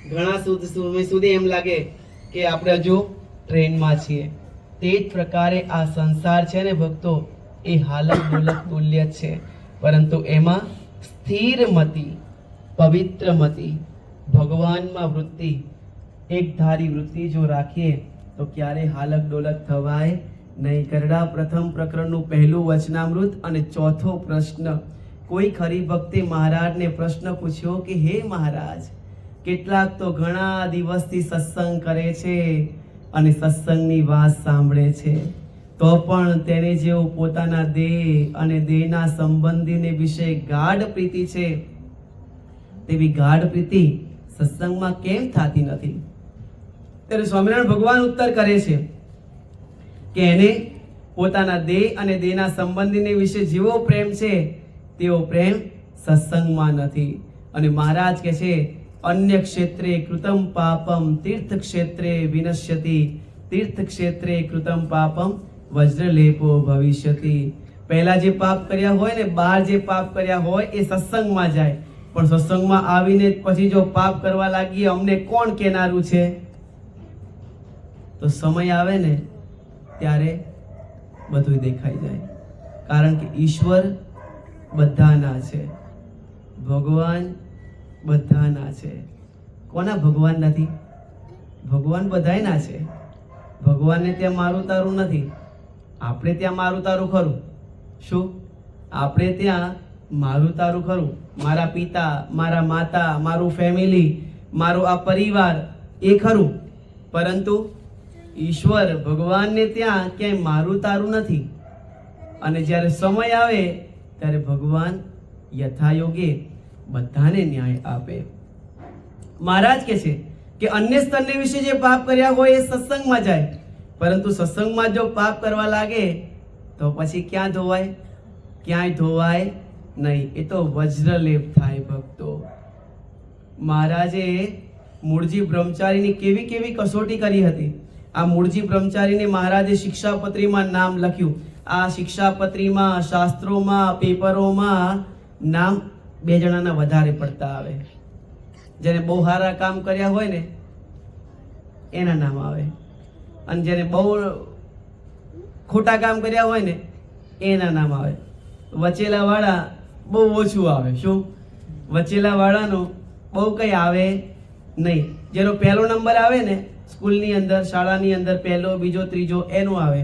ઘણા સમય સુધી એમ લાગે કે આપણે હજુ ટ્રેનમાં છીએ. તે જ પ્રકારે આ સંસાર છે ને ભક્તો, એ હાલક ડોલક તુલ્ય છે, પરંતુ એમાં સ્થિર મતિ, પવિત્ર મતિ, ભગવાનમાં વૃત્તિ, એકધારી વૃત્તિ જો રાખીએ તો ક્યારે હાલક ડોલક થવાય નહીં. ગરડા પ્રથમ પ્રકરણનું પહેલું વચનામૃત અને ચોથો પ્રશ્ન. કોઈ ખરી ભક્તે મહારાજને પ્રશ્ન પૂછ્યો કે હે મહારાજ, કેટલાક તો ઘણા દિવસથી સત્સંગ કરે છે અને સત્સંગની વાત સાંભળે છે, તો પણ તેને જેવું પોતાના દેહ અને દેહના સંબંધીને વિશે ગાઢ પ્રીતિ છે, તેવી ગાઢ પ્રીતિ સત્સંગમાં કેમ થતી નથી? ત્યારે સ્વામિનારાયણ ભગવાન ઉત્તર કરે છે કે એને પોતાના દેહ અને દેહના સંબંધીને વિશે જેવો પ્રેમ છે તેવો પ્રેમ સત્સંગમાં નથી. અને મહારાજ કહે છે, અન્ય ક્ષેત્રે કૃતમ પાપમ તીર્થ ક્ષેત્રે વિનશ્યતિ, તીર્થ ક્ષેત્રે કૃતમ પાપમ વજ્રલેપો ભવિષ્યતિ. પહેલા જે પાપ કર્યા હોય ને, બહાર જે પાપ કર્યા હોય એ સત્સંગમાં જાય, પણ સત્સંગમાં આવીને પછી જો પાપ કરવા લાગીએ અમને કોણ કહેનારું છે? તો સમય આવે ને ત્યારે બધું દેખાઈ જાય. કારણ કે ઈશ્વર બધાના છે, ભગવાન બધાના છે. કોના ભગવાન નથી? ભગવાન બધાયના છે. ભગવાનને ત્યાં મારું તારું નથી. આપણે ત્યાં મારું તારું ખરું. શું? આપણે ત્યાં મારું તારું ખરું. મારા પિતા, મારા માતા, મારું ફેમિલી, મારું આ પરિવાર એ ખરું, પરંતુ ઈશ્વર ભગવાનને ત્યાં ક્યાંય મારું તારું નથી. અને જ્યારે સમય આવે ત્યારે ભગવાન યથાયોગે બધાને ન્યાય આપે. મહારાજ કહે છે કે અન્ય સ્તરને વિશે જે પાપ કર્યા હોય એ સત્સંગમાં જાય, પરંતુ સત્સંગમાં જો પાપ કરવા લાગે તો પછી ક્યાં ધોવાય? ક્યાંય ધોવાય નહીં. એ તો વજ્રલેપ થાય ભક્તો. મહારાજે મૂળજી બ્રહ્મચારીની કેવી કેવી કસોટી કરી હતી. આ મૂળજી બ્રહ્મચારીને મહારાજે શિક્ષાપત્રીમાં નામ લખ્યું. આ શિક્ષાપત્રીમાં, શાસ્ત્રોમાં, પેપરોમાં નામ 2 જણાના વધારે પડતા આવે. જેને બહુ સારા કામ કર્યા હોય ને એના નામ આવે, અને જેને બહુ ખોટા કામ કર્યા હોય ને એના નામ આવે. વચેલા વાળા બહુ ઓછું આવે. શું? વચેલા વાળાનું બહુ કંઈ આવે નહીં. જેનો પહેલો નંબર આવે ને સ્કૂલની અંદર, શાળાની અંદર પહેલો, બીજો, ત્રીજો એનું આવે.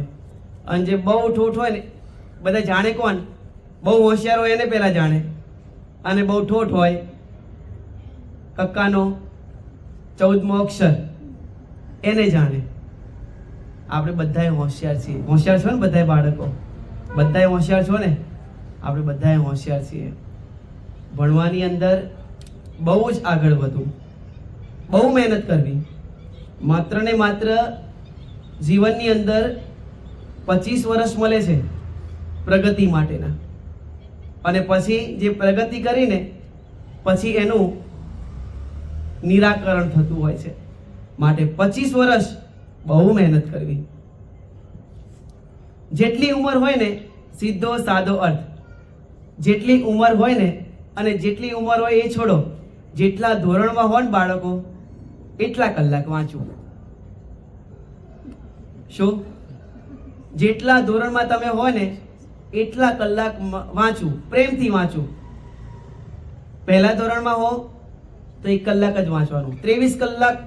અને જે બહુ ઠોઠ હોય ને, બધા જાણે કોણ? બહુ હોશિયાર હોય એને પહેલા જાણે, અને બહુ ઠોઠ હોય કક્કાનો 14મો અક્ષર એને જાણે. આપણે બધાય હોશિયાર છીએ. હોશિયાર છો ને બધાય બાળકો? બધાય હોશિયાર છો ને? આપણે બધાય હોશિયાર છીએ. ભણવાની અંદર બહુ જ આગળ વધવું, બહુ મહેનત કરવી. માત્ર ને માત્ર જીવનની અંદર 25 વર્ષ મળે છે પ્રગતિ માટેના. અને પછી જે પ્રગતિ કરીને પછી એનું નિરાકરણ થતું હોય છે. માટે 25 વર્ષ બહુ મહેનત કરવી. જેટલી ઉંમર હોય ને, સીધો સાદો અર્થ, જેટલી ઉંમર હોય ને, અને જેટલી ઉંમર હોય એ છોડો, જેટલા ધોરણમાં હોય ને બાળકો એટલા કલાક વાંચવું. શું? જેટલા ધોરણમાં તમે હોય ને એટલા કલાક વાંચવું, પ્રેમથી વાંચવું. પહેલા ધોરણમાં હો તો 1 કલાક જ વાંચવાનું. 23 કલાક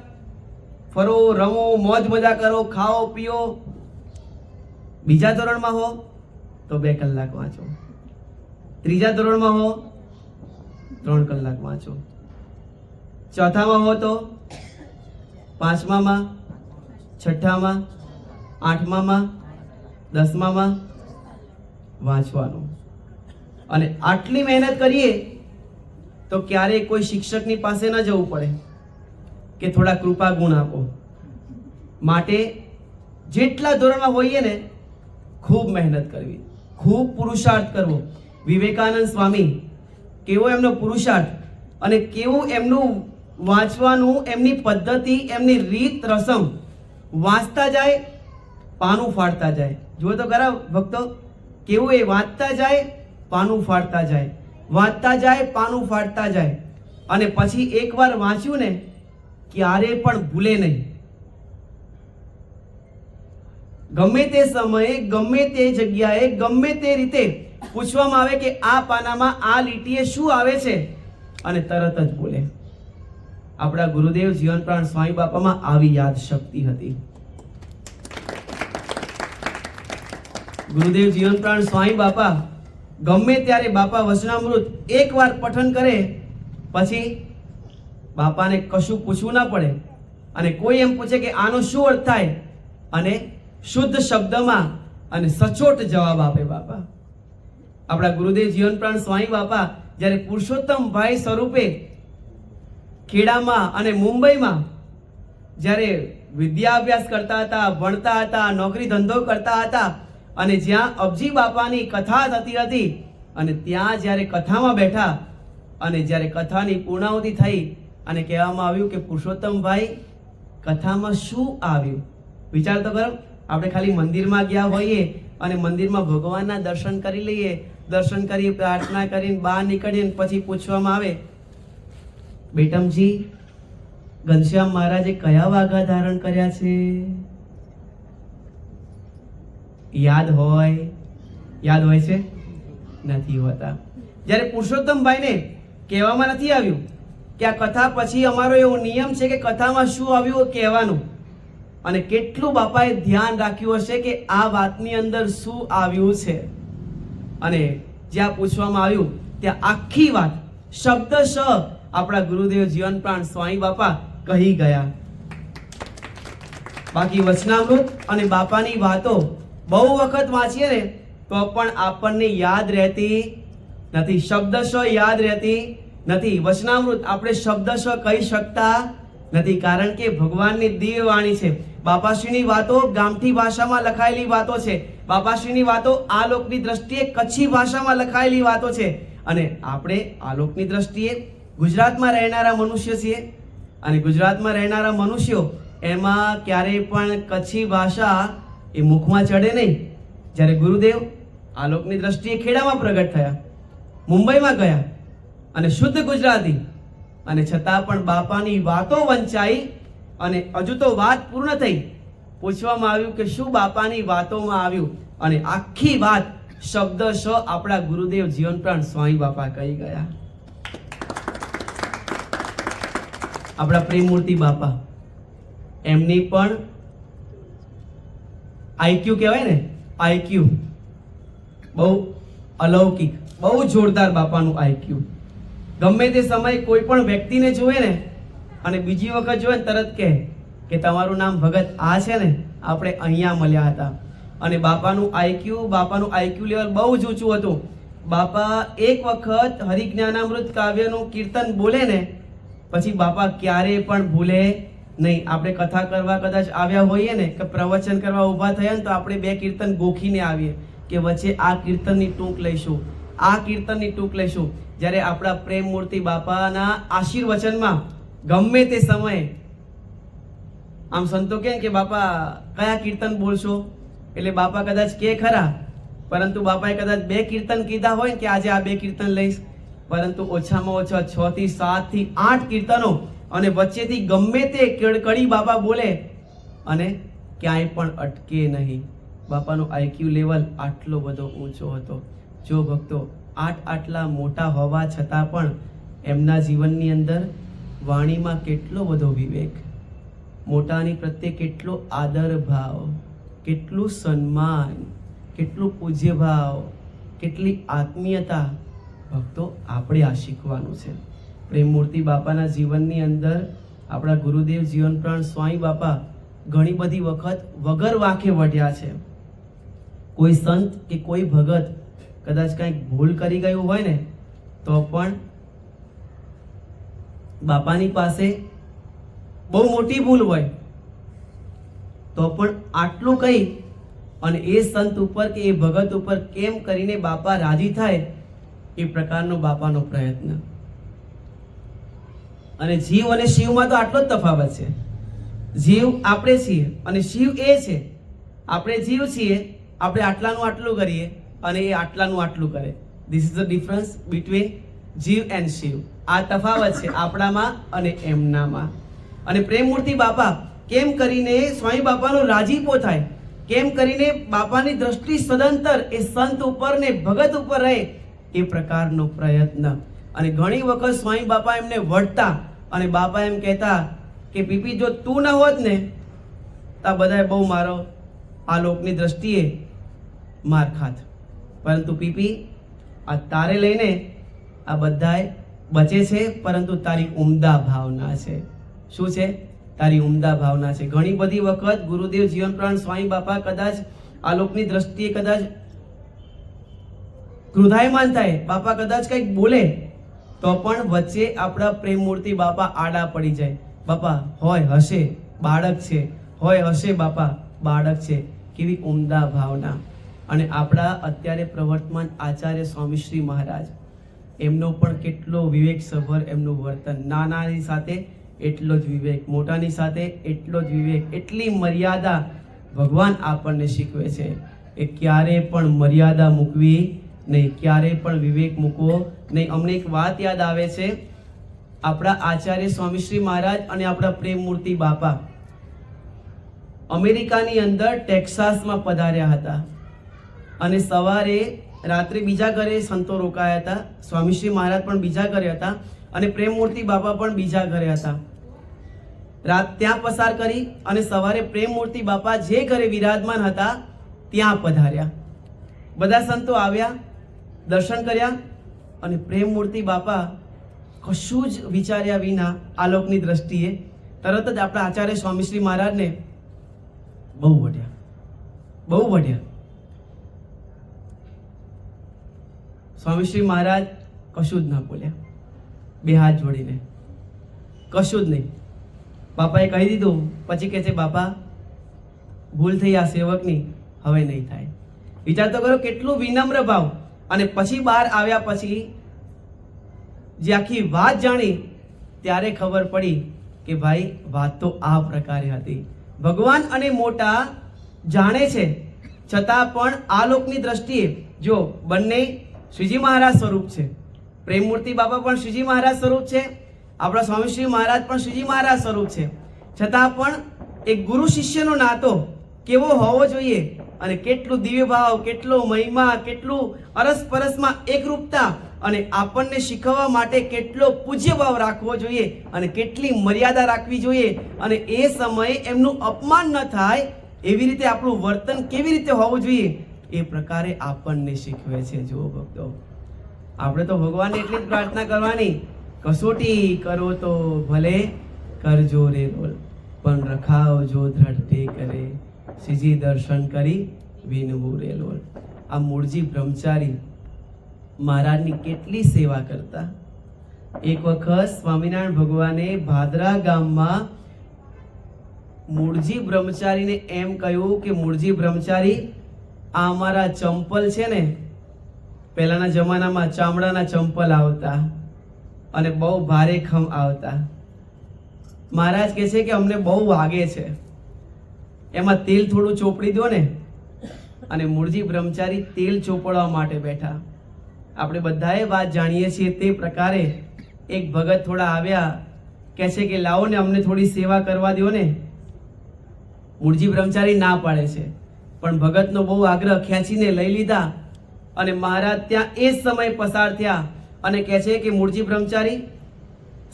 ફરો, રમો, મોજ મજા કરો, ખાઓ પીઓ. બીજા ધોરણમાં હો તો 2 કલાક વાંચો. ત્રીજા ધોરણમાં હો 3 કલાક વાંચો. ચોથામાં હો તો 5મામાં, 6મામાં, 8મામાં, 10મામાં વાંચવાનું. અને આટલી મહેનત કરીએ તો ક્યારેય કોઈ શિક્ષકની પાસે ન જવું પડે કે થોડા કૃપા ગુણ આપો. માટે જેટલા ધોરણમાં હોઈએ ને ખૂબ મહેનત કરવી, ખૂબ પુરુષાર્થ કરવો. વિવેકાનંદ સ્વામી કેવો એમનો પુરુષાર્થ અને કેવું એમનું વાંચવાનું, એમની પદ્ધતિ, એમની રીત રસમ. વાંચતા જાય, પાનું ફાડતા જાય. જુઓ તો ખરા ભક્તો, કેવું એ વાંચતા જાય, પાનું ફાડતા જાય, વાંચતા જાય, પાનું ફાડતા જાય. અને પછી એકવાર વાંચ્યું ને ક્યારે પણ ભૂલે નહીં. ગમે તે સમયે, ગમે તે જગ્યાએ, ગમે તે રીતે પૂછવામાં આવે કે આ પાનામાં આ લીટીએ શું આવે છે, અને તરત જ બોલે. આપણા ગુરુદેવ જીવન પ્રાણ સ્વામી બાપામાં આવી યાદ શક્તિ હતી. ગુરુદેવ જીવન પ્રાણ સ્વામી બાપા ગમે ત્યારે બાપા વચનામૃત એકવાર પઠન કરે પછી બાપાને કશું પૂછવું ના પડે. અને કોઈ એમ પૂછે કે આનો શું અર્થ થાય, અને શુદ્ધ શબ્દમાં અને સચોટ જવાબ આપે બાપા. આપણા ગુરુદેવ જીવન પ્રાણ સ્વામી બાપા જ્યારે પુરુષોત્તમભાઈ સ્વરૂપે ખેડામાં અને મુંબઈમાં જ્યારે વિદ્યાભ્યાસ કરતા હતા, ભણતા હતા, નોકરી ધંધો કરતા હતા, અને જ્યાં અબજી બાપાની કથા થતી હતી, અને ત્યાં જ્યારે કથામાં બેઠા અને જ્યારે કથાની પૂર્ણાહુતિ થઈ અને કહેવામાં આવ્યું કે પુરુષોત્તમભાઈ કથામાં શું આવ્યું. વિચાર તો કરો, આપણે ખાલી મંદિરમાં ગયા હોઈએ અને મંદિરમાં ભગવાનના દર્શન કરી લઈએ, દર્શન કરી પ્રાર્થના કરીને બહાર નીકળીએ, પછી પૂછવામાં આવે બેટમજી ઘનશ્યામ મહારાજે કયા વાઘા ધારણ કર્યા છે? યાદ હોય છે? નથી હોતા. જ્યારે પુરુષોત્તમભાઈને કહેવામાં નથી આવ્યું કે આ કથા પછી અમારો એવો નિયમ છે કે કથામાં શું આવ્યું કહેવાનું, અને કેટલું બાપાએ ધ્યાન રાખ્યું હશે કે આ વાતની અંદર શું આવ્યું છે. અને જ્યાં પૂછવામાં આવ્યું ત્યાં આખી વાત શબ્દશ આપણા ગુરુદેવ જીવન પ્રાણ સ્વામી બાપા કહી ગયા. બાકી વચનામૃત અને બાપાની વાતો બહુ વખત વાંચીએ ને તો પણ આપણને યાદ રહેતી નથી, શબ્દશ યાદ રહેતી નથી. વચનામૃત આપણે શબ્દશ કહી શકતા નથી, કારણ કે ભગવાનની દિવ્ય વાણી છે. બાપાશ્રીની વાતો ગામઠી ભાષામાં લખાયેલી વાતો છે. બાપાશ્રીની વાતો આ લોકની દ્રષ્ટિએ કચ્છી ભાષામાં લખાયેલી વાતો છે. અને આપણે આ લોકની દ્રષ્ટિએ ગુજરાતમાં રહેનારા મનુષ્ય છીએ, અને ગુજરાતમાં રહેનારા મનુષ્યો એમાં ક્યારેય પણ કચ્છી ભાષા એ મુખમાં ચડે નહીં. જ્યારે ગુરુદેવ આ લોકની દ્રષ્ટિએ ખેડામાં પ્રગટ થયા, મુંબઈમાં ગયા અને શુદ્ધ ગુજરાતી, અને છતાં પણ બાપાની વાતો વંચાઈ અને હજુ તો વાત પૂર્ણ થઈ. પૂછવામાં આવ્યું કે શું બાપાની વાતોમાં આવ્યું, અને આખી વાત શબ્દશ આપણા ગુરુદેવ જીવન પ્રાણ સ્વામી બાપા કહી ગયા. આપણા પ્રેમમૂર્તિ બાપા, એમની પણ આઈક્યુ કહેવાય ને, આઈક્યુ બહુ અલૌકિક, બહુ જોરદાર બાપાનું આઈક્યુ. ગમે તે સમયે કોઈ પણ વ્યક્તિને જુએ ને અને બીજી વખત જોવે ને તરત કહે કે તમારું નામ ભગત આ છે ને, આપણે અહીંયા મળ્યા હતા. અને બાપાનું આઈક્યુ લેવલ બહુ જ ઊંચું હતું. બાપા એક વખત હરિજ્ઞાનામૃત કાવ્યનું કીર્તન બોલે ને પછી બાપા ક્યારેય પણ ભૂલે નહીં. આપણે કથા કરવા કદાચ આવ્યા હોઈએ ને કે પ્રવચન કરવા ઊભા થયા ને તો આપણે 2 કીર્તન ગોખીને આવીએ કે વચ્ચે આ કીર્તનની ટૂંક લઈશું, આ કીર્તનની ટૂંક લઈશું. જ્યારે આપણા પ્રેમ મૂર્તિ બાપાના આશીર્વચનમાં ગમે તે સમયે આમ સંતો કે બાપા કયા કીર્તન બોલશો, એટલે બાપા કદાચ કે ખરા, પરંતુ બાપાએ કદાચ 2 કીર્તન કીધા હોય કે આજે આ 2 કીર્તન લઈશ, પરંતુ ઓછામાં ઓછા 6 થી 7 થી 8 કીર્તનો, અને વચ્ચેથી ગમે તે કડી બાપા બોલે અને ક્યાંય પણ અટકે નહીં. બાપાનો આઈક્યુ લેવલ આટલો બધો ઊંચો હતો. જો ભક્તો આટલા મોટા હોવા છતાં પણ એમના જીવનની અંદર વાણીમાં કેટલો બધો વિવેક, મોટાની પ્રત્યે કેટલો આદર ભાવ, કેટલું સન્માન, કેટલું પૂજ્ય ભાવ, કેટલી આત્મીયતા. ભક્તો આપણે આ શીખવાનું છે. પ્રેમમૂર્તિ બાપાના જીવનની અંદર આપણા ગુરુદેવ જીવનપ્રાણ સ્વામી બાપા ઘણી બધી વખત વગર વાંકે વઢ્યા છે. કોઈ સંત કે કોઈ ભગત કદાચ કંઈક ભૂલ કરી ગયું હોય ને તો પણ બાપાની પાસે બહુ મોટી ભૂલ હોય તો પણ આટલું કહી અને એ સંત ઉપર કે એ ભગત ઉપર કેમ કરીને બાપા રાજી થાય, એ પ્રકારનો બાપાનો પ્રયત્ન. અને જીવ અને શિવમાં તો આટલો જ તફાવત છે. જીવ આપણે છીએ અને શિવ એ છે. આપણે જીવ છીએ, આપણે આટલાનું આટલું કરીએ અને એ આટલાનું આટલું કરે. This is the difference between જીવ એન્ડ શિવ. આ તફાવત છે આપણામાં અને એમનામાં. અને પ્રેમમૂર્તિ બાપા કેમ કરીને સ્વામી બાપાનો રાજીપો થાય, કેમ કરીને બાપાની દ્રષ્ટિ સદંતર એ સંત ઉપર ને ભગત ઉપર રહે, એ પ્રકારનો પ્રયત્ન. અને ઘણી વખત સ્વામી બાપા એમને વઢતા અને બાપા એમ કહેતા કે પીપી જો તું ન હોત ને તો બધાએ બહુ મારો આ લોકની દ્રષ્ટિએ માર ખાત, પરંતુ પીપી આ તારે લઈને આ બધાએ બચે છે, પરંતુ તારી ઉમદા ભાવના છે. શું છે? તારી ઉમદા ભાવના છે. ઘણી બધી વખત ગુરુદેવ જીવનપ્રાણ સ્વામી બાપા કદાચ આ લોકની દ્રષ્ટિએ કદાચ ક્રોધાયમાન થાય, બાપા કદાચ કંઈક બોલે તો પણ વચ્ચે આપણા પ્રેમમૂર્તિ બાપા આડા પડી જાય. બાપા હોય હશે બાળક છે, હોય હશે બાપા બાળક છે. કેવી ઉમદા ભાવના. અને આપણા અત્યારે પ્રવર્તમાન આચાર્ય સ્વામીશ્રી મહારાજ, એમનો પણ કેટલો વિવેકસભર એમનું વર્તન. નાનાની સાથે એટલો જ વિવેક, મોટાની સાથે એટલો જ વિવેક, એટલી મર્યાદા ભગવાન આપણને શીખવે છે. એ ક્યારે પણ મર્યાદા મૂકવી નહીં, ક્યારે પણ વિવેક મૂકવો નહીં. અમને એક વાત યાદ આવે છે, આપણા આચાર્ય સ્વામીશ્રી મહારાજ અને આપણા પ્રેમમૂર્તિ બાપા અમેરિકાની અંદર ટેક્સાસમાં પધાર્યા હતા. અને સવારે રાત્રે બીજા ઘરે સંતો રોકાયા હતા. સ્વામીશ્રી મહારાજ પણ બીજા ઘરે હતા અને પ્રેમમૂર્તિ બાપા પણ બીજા ઘરે હતા. રાત ત્યાં પસાર કરી અને સવારે પ્રેમમૂર્તિ બાપા જે ઘરે વિરાજમાન હતા ત્યાં પધાર્યા. બધા સંતો આવ્યા, દર્શન કર્યા અને પ્રેમમૂર્તિ બાપા કશું જ વિચાર્યા વિના આલોકની દ્રષ્ટિએ તરત જ આપણા આચાર્ય સ્વામીશ્રી મહારાજને બહુ વઢ્યા, બહુ વઢ્યા. સ્વામીશ્રી મહારાજ કશું જ ના બોલ્યા, બે હાથ જોડીને કશું જ નહીં. બાપાએ કહી દીધું. પછી કહે છે બાપા ભૂલ થઈ આ સેવકની, હવે નહીં થાય. વિચાર તો કરો કેટલું વિનમ્ર ભાવ. અને પછી બહાર આવ્યા પછી જે આખી વાત જાણી ત્યારે ખબર પડી કે ભાઈ વાત તો આ પ્રકારે હતી. ભગવાન અને મોટા જાણે છે છતાં પણ આ લોકની દ્રષ્ટિએ જો બંને શ્રીજી મહારાજ સ્વરૂપ છે. પ્રેમમૂર્તિ બાપા પણ શ્રીજી મહારાજ સ્વરૂપ છે, આપણા સ્વામીશ્રી મહારાજ પણ શ્રીજી મહારાજ સ્વરૂપ છે. છતાં પણ એક ગુરુ શિષ્યનો નાતો કેવો હોવો જોઈએ અને કેટલું દિવ્ય ભાવ, કેટલો મહિમા, કેટલું અરસપરસમાં એકરૂપતા અને આપણને શીખવવા માટે કેટલો પૂજ્ય ભાવ રાખવો જોઈએ અને કેટલી મર્યાદા રાખવી જોઈએ. અને એ સમયે એમનું અપમાન ન થાય એવી રીતે આપણું વર્તન કેવી રીતે હોવું જોઈએ એ પ્રકારે આપણને શીખવે છે. જુઓ ભક્તો, આપણે તો ભગવાનને એટલી જ પ્રાર્થના કરવાની, કસોટી કરો તો ભલે કરજો રે રોલ, પણ રખાવજો દ્રઢ કરે, શ્રીજી દર્શન કરી વિનવું રે લોલ. આ મૂળજી બ્રહ્મચારી મહારાજની કેટલી સેવા કરતા. એક વખત સ્વામિનારાયણ ભગવાને ભાદરા ગામમાં મૂળજી બ્રહ્મચારીને એમ કહ્યું કે મૂળજી બ્રહ્મચારી, આ અમારા ચંપલ છે ને પહેલાના જમાનામાં ચામડાના ચંપલ આવતા અને બહુ ભારે ખમ આવતા. મહારાજ કહે છે કે અમને બહુ વાગે છે, એમાં તેલ થોડું ચોપડી દો ને. અને મૂળજી બ્રહ્મચારી તેલ ચોપડવા માટે બેઠા. આપણે બધાએ વાત જાણીએ છીએ તે પ્રકારે એક ભગત થોડા આવ્યા, કહે છે કે લાવો ને અમને થોડી સેવા કરવા દો ને. મૂળજી બ્રહ્મચારી ના પાડે છે, પણ ભગતનો બહુ આગ્રહ ખેંચીને લઈ લીધા. અને મહારાજ ત્યાં એ જ સમય પસાર થયા અને કહે છે કે મૂળજી બ્રહ્મચારી,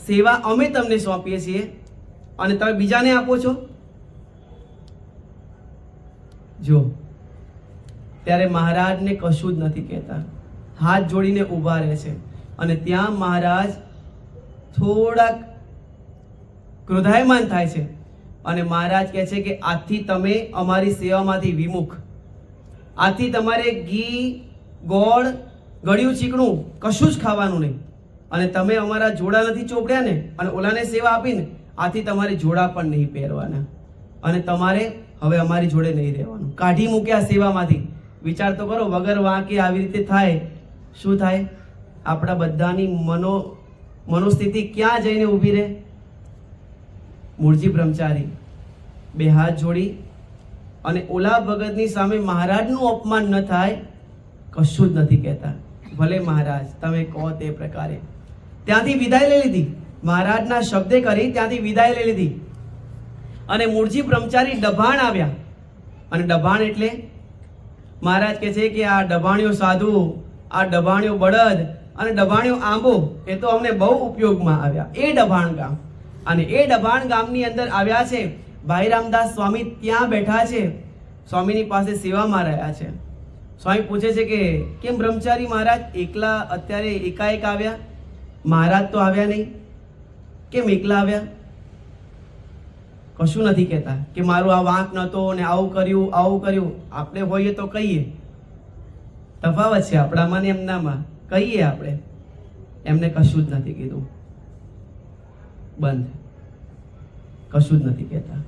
સેવા અમે તમને સોંપીએ છીએ અને તમે બીજાને આપો છો. જો ત્યારે મહારાજને કશું જ નથી કહેતા, હાથ જોડીને ઊભા રહે છે. અને ત્યાં મહારાજ થોડાક ક્રોધાયમાન થાય છે અને મહારાજ કહે છે કે આજથી તમે અમારી સેવામાંથી વિમુખ, આજથી તમારે ઘી, ગોળ, ગળ્યું ચીકણું કશું જ ખાવાનું નહીં. અને તમે અમારા જોડા નથી ચોપડ્યા ને અને ઓલાને સેવા આપીને, આથી તમારે જોડા પણ નહીં પહેરવાના અને તમારે હવે અમારી જોડે નહીં રહેવાનું. કાઢી મૂક્યા સેવામાંથી. વિચાર તો કરો, વગર વાંકે આવી રીતે થાય, શું થાય? આપણા બધાની મનોસ્થિતિ ક્યાં જઈને ઊભી રહે? મૂળજી બ્રહ્મચારી બે હાથ જોડી અને ઓલા ભગતની સામે મહારાજનું અપમાન ન થાય કશું જ નથી કહેતા. ભલે મહારાજ તમે કહો તે પ્રકારે. ત્યાંથી વિદાય લઈ લીધી. મહારાજના શબ્દે કરી ત્યાંથી વિદાય લઈ લીધી. અને મૂળજી બ્રહ્મચારી ડભાણ આવ્યા. અને ડભાણ એટલે મહારાજ કહે છે કે આ ડભાણ્યો સાધુ, આ ડભાણ્યો બળદ અને ડભાણ્યો આંબો એ તો અમને બહુ ઉપયોગમાં આવ્યા. એ ડભાણ ગામ. અને એ ડભાણ ગામની અંદર આવ્યા છે. ભાઈ રામદાસ સ્વામી ત્યાં બેઠા છે, સ્વામીની પાસે સેવામાં રહ્યા છે. સ્વામી પૂછે છે કે કેમ બ્રહ્મચારી મહારાજ એકલા અત્યારે એકાએક આવ્યા? મહારાજ તો આવ્યા નહીં, કેમ એકલા આવ્યા? કશું નથી કહેતા કે મારું આ વાંક નહોતો ને આવું કર્યું આવું કર્યું. આપણે હોઈએ તો કહીએ, તફાવત છે આપણામાં ને એમનામાં. કહીએ આપણે, એમને કશું જ નથી કીધું. બંધ, કશું જ નથી કહેતા,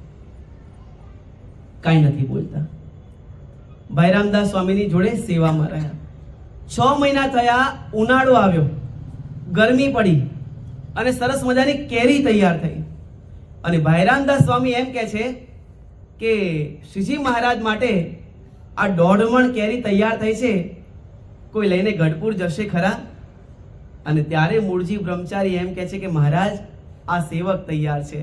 કાંઈ નથી બોલતા. ભાઈ રામદાસ સ્વામીની જોડે સેવામાં રહ્યા. 6 મહિના થયા, ઉનાળો આવ્યો, ગરમી પડી અને સરસ મજાની કેરી તૈયાર થઈ. અને ભાઈ રામદાસ સ્વામી એમ કહે છે કે શ્રીજી મહારાજ માટે આ 1.5 મણ કેરી તૈયાર થઈ છે, કોઈ લઈને ગઢપુર જશે ખરા? અને ત્યારે મૂળજી બ્રહ્મચારી એમ કહે છે કે મહારાજ આ સેવક તૈયાર છે,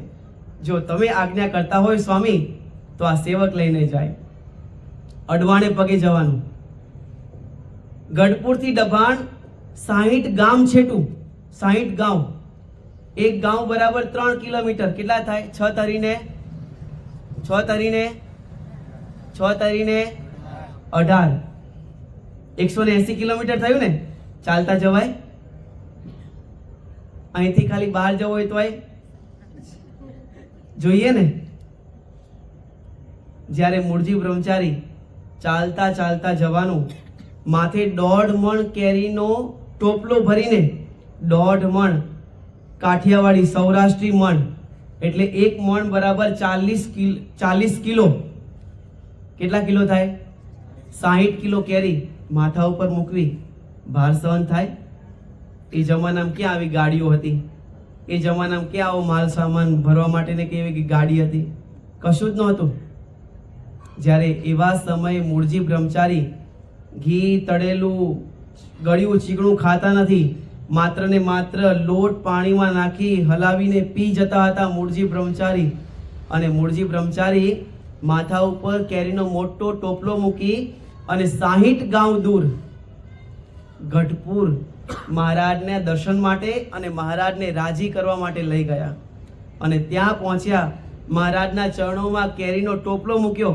જો તમે આજ્ઞા કરતા હોય સ્વામી તો આ સેવક લઈને જાય. અડવાણે પગે જવાનું. ગઢપુરથી ડભાણ 60 ગામ છેટું, 60 ગામ. એક ગામ બરાબર 3 કિલોમીટર. કેટલા થાય? 6 તરીને 18, 180 કિલોમીટર થયું ને. ચાલતા જવાય? અહીંથી ખાલી બહાર જવું હોય તોય જોઈએ ને. જ્યારે મૂળજી બ્રહ્મચારી ચાલતા ચાલતા જવાનું, માથે 1.5 મણ કેરીનો ટોપલો ભરીને, 1.5 મણ કાઠિયાવાડી સૌરાષ્ટ્રી મણ એટલે 1 મણ બરાબર 40 કિલો. કેટલા કિલો થાય? 60 કિલો કેરી માથા ઉપર મૂકવી. ભાર સહન થાય? એ જમાનામાં ક્યાં આવી ગાડીઓ હતી? એ જમાનામાં ક્યાં આવો માલ સામાન ભરવા માટેને કેવી ગાડી હતી? કશું જ નહોતું. જ્યારે એવા સમયે મૂળજી બ્રહ્મચારી ઘી, તળેલું, ગળ્યું ચીકણું ખાતા નથી, માત્ર ને માત્ર લોટ પાણીમાં નાખી હલાવીને પી જતા હતા મૂળજી બ્રહ્મચારી. અને મૂળજી બ્રહ્મચારી માથા ઉપર કેરીનો મોટો ટોપલો મૂકી અને 60 ગામ દૂર ગઢપુર મહારાજને દર્શન માટે અને મહારાજને રાજી કરવા માટે લઈ ગયા. અને ત્યાં પહોંચ્યા, મહારાજના ચરણોમાં કેરીનો ટોપલો મૂક્યો.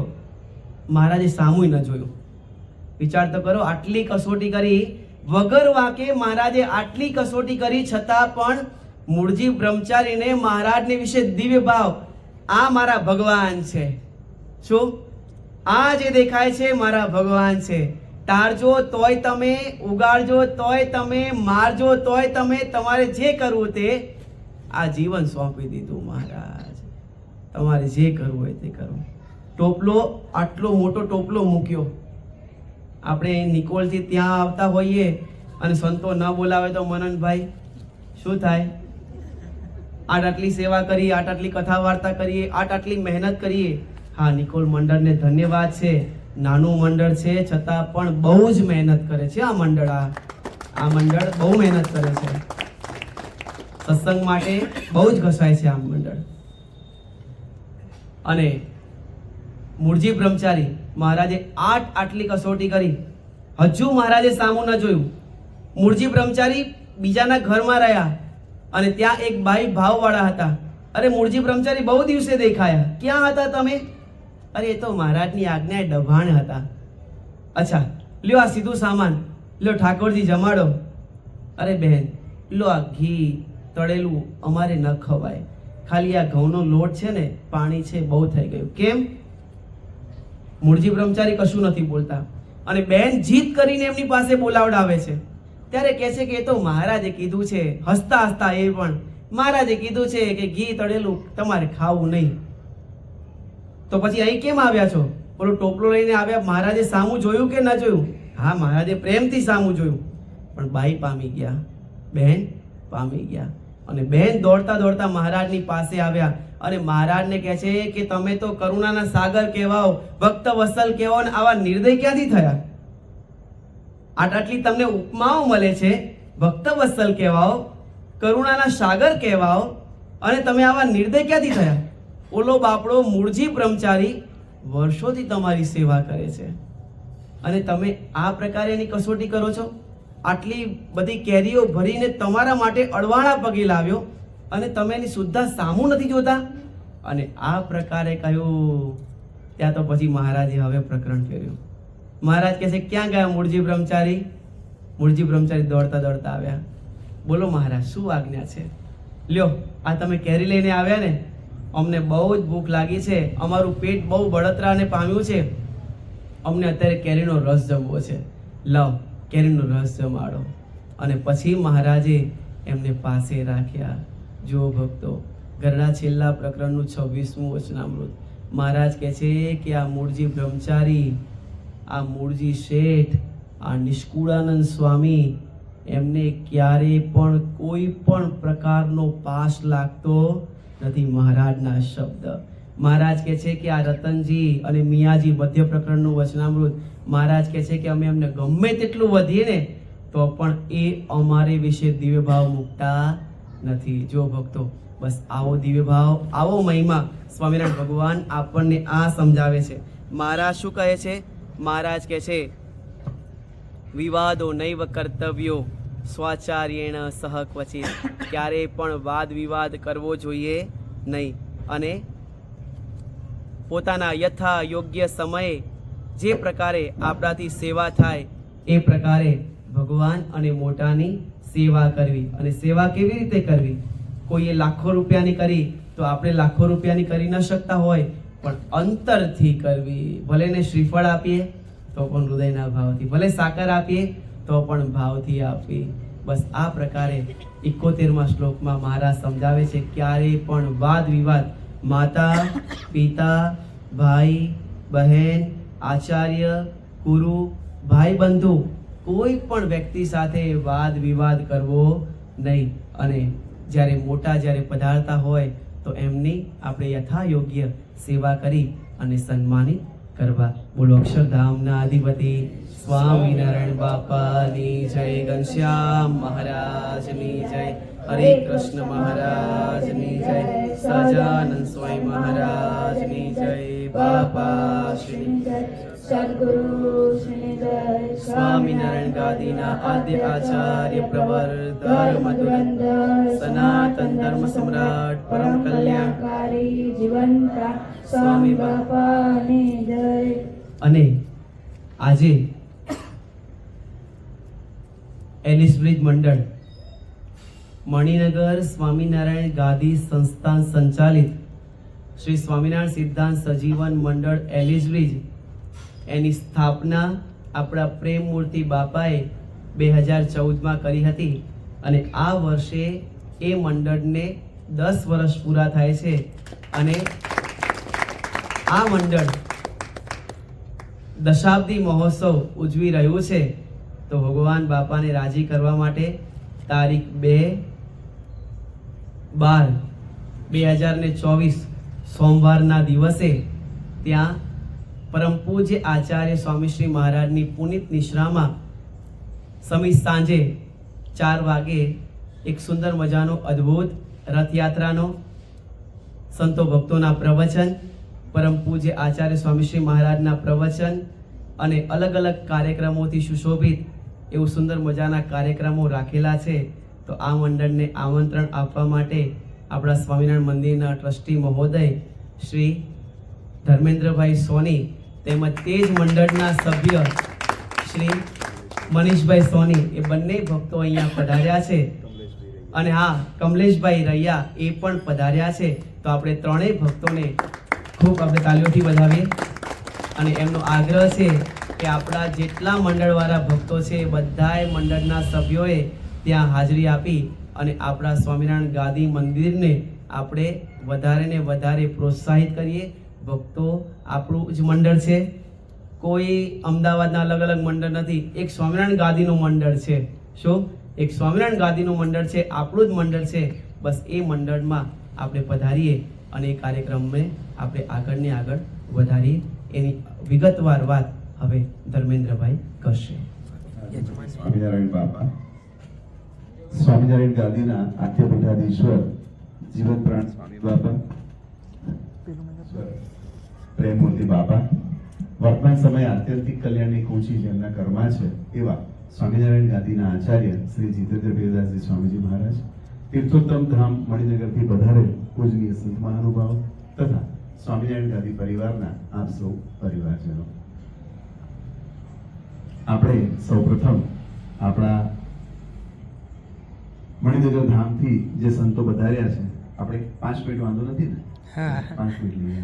મહારાજે સામું ન જોયું. વિચાર તો કરો, આટલી કસોટી કરી, વગર વાકે મહારાજે આટલી કસોટી કરી છતાં પણ મૂળજી બ્રહ્મચારીને મહારાજને વિશે દિવ્ય ભાવ. આ મારા ભગવાન છે. શું? આ જે દેખાય છે મારા ભગવાન છે. ટાળજો તોય તમે, ઉગાડજો તોય તમે, મારજો તોય તમે, તમારે જે કરવું તે. આ જીવન સોંપી દીધું મહારાજ, તમારે જે કરવું હોય તે કરો. ટોપલો, આટલો મોટો ટોપલો મૂક્યો આપણે નિકોલથી ત્યાં આવતા હોઈએ અને સંતો ન બોલાવે તો મનનભાઈ શું થાય? આટલી સેવા કરી, આટલી કથા વાર્તા કરીએ, આટલી મહેનત કરીએ. હા, નિકોલ મંડળને ધન્યવાદ છે. નાનું મંડળ છે છતાં પણ બહુ જ મહેનત કરે છે આ મંડળ. આ મંડળ બહુ મહેનત કરે છે. સત્સંગ માટે બહુ જ ઘસાય છે આ મંડળ. અને મૂળજી બ્રહ્મચારી મહારાજે આટલી કસોટી કરી, હજુ મહારાજે સામું ન જોયું. મૂળજી બ્રહ્મચારી બીજાના ઘરમાં રહ્યા અને ત્યાં એક બાઈ ભાવવાળા હતા. અરે મૂળજી બ્રહ્મચારી બહુ દિવસે દેખાયા, ક્યાં હતા તમે? અરે એ તો મહારાજની આજ્ઞાએ દબાણ હતા. અચ્છા, લ્યો આ સીધું સામાન, લ્યો ઠાકોરજી જમાડો. અરે બહેન, લો આ ઘી તળેલું અમારે ન ખવાય, ખાલી આ ઘઉંનો લોટ છે ને, પાણી છે, બહુ થઈ ગયું. કેમ? મૂળજી બ્રહ્મચારી કશું નથી બોલતા અને બહેન જીદ કરીને એમની પાસે બોલાવડાવે છે. ત્યારે કહે છે કે એ તો મહારાજે કીધું છે, હસતા હસતા એ પણ મહારાજે કીધું છે કે ઘી તળેલું તમારે ખાવું નહીં. તો પછી અહીં કેમ આવ્યા છો? બોલો ટોપલો લઈને આવ્યા. મહારાજે સામું જોયું કે ન જોયું? હા, મહારાજે પ્રેમથી સામું જોયું, પણ બાઈ પામી ગયા, બહેન પામી ગયા. અને બહેન દોડતા દોડતા મહારાજની પાસે આવ્યા અને મહારાજને કહે છે કે તમે તો કરુણાના સાગર કહેવાઓ, ભક્ત વત્સલ કહેવાઓ, ને આવા નિર્દય ક્યાંથી થયા? આટલી તમને ઉપમાઓ મળે છે, ભક્ત વત્સલ કહેવાઓ, કરુણાના સાગર કહેવાઓ, અને તમે આવા નિર્દય ક્યાંથી થયા? ઓલો બાપડો મૂળજી બ્રહ્મચારી વર્ષોથી તમારી સેવા કરે છે અને તમે આ પ્રકારે એની કસોટી કરો છો? આટલી બધી કેરીઓ ભરીને તમારા માટે અડવાણા પગે લાવ્યો અને તમે એની સુદ્ધા સામું નથી જોતા? અને આ પ્રકારે કહ્યું. ત્યાં તો પછી મહારાજે હવે પ્રકરણ ફેર્યું. મહારાજ કહે છે ક્યાં ગયા મૂળજી બ્રહ્મચારી? મૂળજી બ્રહ્મચારી દોડતા દોડતા આવ્યા. બોલો મહારાજ, શું આજ્ઞા છે? લ્યો આ તમે કેરી લઈને આવ્યા ને, અમને બહુ જ ભૂખ લાગી છે, અમારું પેટ બહુ બળતરાને પામ્યું છે, અમને અત્યારે કેરીનો રસ જમવો છે, લાવ કેરીનો રસ જમાડો. અને પછી મહારાજે એમને પાસે રાખ્યા. જો ભક્તો, ઘરના છેલ્લા પ્રકરણનું 26મું વચનામૃત. મહારાજ કહે છે કે આ મૂળજી બ્રહ્મચારી, આ મૂળજી શેઠ, આ નિષ્કુળાનંદ સ્વામી, એમને ક્યારે પણ કોઈ પણ પ્રકારનો પાસ લાગતો નથી. મહારાજના શબ્દ. મહારાજ કહે છે કે આ રતનજી અને મિયાજી મધ્ય પ્રકરણનું વચનામૃત, મહારાજ કહે છે કે અમે એમને ગમે તેટલું વધીએ ને તો પણ એ અમારે વિશે દિવ્ય ભાવ મૂકતા નથી. જો ભક્તો, બસ આવો દિવ્ય ભાવ, આવો મહિમા સ્વામિનારાયણ ભગવાન આપણને આ સમજાવે છે. મહારાજ શું કહે છે? મહારાજ કહે છે વિવાદો નૈવ કર્તવ્યો સ્વાચાર્યેણ સહ ક્વચિત. ક્યારેય પણ વાદ વિવાદ કરવો જોઈએ નહીં અને પોતાના યથા યોગ્ય સમયે જે પ્રકારે આપણાથી સેવા થાય એ પ્રકારે ભગવાન અને મોટાની સેવા કરવી. અને સેવા કેવી રીતે કરવી? કોઈએ લાખો રૂપિયાની કરી તો આપણે લાખો રૂપિયાની કરી ન શકતા હોય, પણ અંતરથી કરવી. ભલે ને શ્રીફળ આપીએ તો પણ હૃદયના ભાવથી, ભલે સાકર આપીએ તો પણ ભાવથી આપવી. બસ આ પ્રકારે 71મા શ્લોકમાં મહારાજ સમજાવે છે ક્યારેય પણ વાદ વિવાદ, માતા પિતા, ભાઈ બહેન, આચાર્ય, ગુરુ, ભાઈ બંધુ, કોઈ પણ વ્યક્તિ સાથે વાદ વિવાદ કરવો નહીં. અને જ્યારે મોટા જ્યારે પધારતા હોય તો એમની આપણે યથા યોગ્ય સેવા કરી અને સન્માનિત કરવા. બોલો અક્ષરધામના અધિપતિ સ્વામિનારાયણ બાપાની જય, ઘનશ્યામ મહારાજની જય, હરે કૃષ્ણ મહારાજની જય, સહજાનંદ સ્વામી મહારાજની જય, બાપા શ્રી જય, સદગુરુ શ્રી જય, સ્વામિનારાયણ ગાદીના આદ્ય આચાર્ય પ્રવર ધર્મ ધુરંધર સનાતન ધર્મ સમ્રાટ પરમ કલ્યાણકારી જીવંતા સ્વામી બાપાની જય. અને આજે એલિસ બ્રિજ મંડળ, મણિનગર સ્વામિનારાયણ ગાદી સંસ્થાન સંચાલિત શ્રી સ્વામિનારાયણ સિદ્ધાંત સજીવન મંડળ એલિસ બ્રિજ, એની સ્થાપના આપણા પ્રેમમૂર્તિ બાપાએ 2014માં કરી હતી. અને આ વર્ષે એ મંડળને 10 વર્ષ પૂરા થાય છે. અને આ મંડળ દશાબ્દી મહોત્સવ ઉજવી રહ્યું છે, તો ભગવાન બાપાને રાજી કરવા માટે તારીખ 2/12/2024 સોમવારના દિવસે ત્યાં પરમ પૂજ્ય આચાર્ય સ્વામી શ્રી મહારાજની પુનિત નિશ્રામાં સમી સાંજે 4 વાગે એક સુંદર મજાનો અદ્ભુત રથયાત્રાનો, સંતો ભક્તોના પ્રવચન, પરમ પૂજ્ય આચાર્ય સ્વામી શ્રી મહારાજના પ્રવચન અને અલગ અલગ કાર્યક્રમોથી સુશોભિત એવું સુંદર મજાના કાર્યક્રમો રાખેલા છે. તો આ મંડળને આમંત્રણ આપવા માટે આપણા સ્વામિનારાયણ મંદિરના ટ્રસ્ટી મહોદય શ્રી ધર્મેન્દ્રભાઈ સોની તેમજ તે જ મંડળના સભ્ય શ્રી મનીષભાઈ સોની એ બંને ભક્તો અહીંયા પધાર્યા છે. અને હા, કમલેશભાઈ રૈયા એ પણ પધાર્યા છે. તો આપણે ત્રણેય ભક્તોને ખૂબ આપણે તાલીઓથી વધાવીએ. અને એમનો આગ્રહ છે કે આપણા જેટલા મંડળવાળા ભક્તો છે એ બધાય મંડળના સભ્યોએ ત્યાં હાજરી આપી અને આપણા સ્વામિનારાયણ ગાદી મંદિરને આપણે વધારે ને વધારે પ્રોત્સાહિત કરીએ. ભક્તો આપણું જ મંડળ છે, કોઈ અમદાવાદના અલગ અલગ મંડળ નથી, એક સ્વામિનારાયણ ગાદીનું મંડળ છે. શું? એક સ્વામિનારાયણ ગાદીનું મંડળ છે, આપણું જ મંડળ છે. બસ એ મંડળમાં આપણે પધારીએ અને એ કાર્યક્રમને આપણે આગળ વધારીએ. એની વિગતવાર વાત હવે ધર્મેન્દ્રભાઈ કરશે. સ્વામિનારાયણ બાપા, સ્વામિનારાયણ ગાદીના આદ્ય પીઠાધીશ્વર જીવન પ્રાણ સ્વામી બાપા, પ્રેમમૂર્તિ બાપા, વર્તમાન સમયે આત્યંતિક કલ્યાણની કુંચી જેમના કર્મા છે એવા સ્વામિનારાયણ ગાદીના આચાર્ય શ્રી જીતેન્દ્ર પ્રિયદાસજી સ્વામીજી મહારાજ, તીર્થોત્તમ ધામ મણિનગરથી પધારેલ પૂજનીય સંત મહાનુભાવ તથા સ્વામિનારાયણ ગાદી પરિવારના આપ સૌ પરિવારજનો, આપણે સૌપ્રથમ આપણા મણિનગર ધામથી જે સંતો પધાર્યા છે, આપણે 5 મિનિટ વાંધો નથી ને? 5 મિનિટ લઈએ.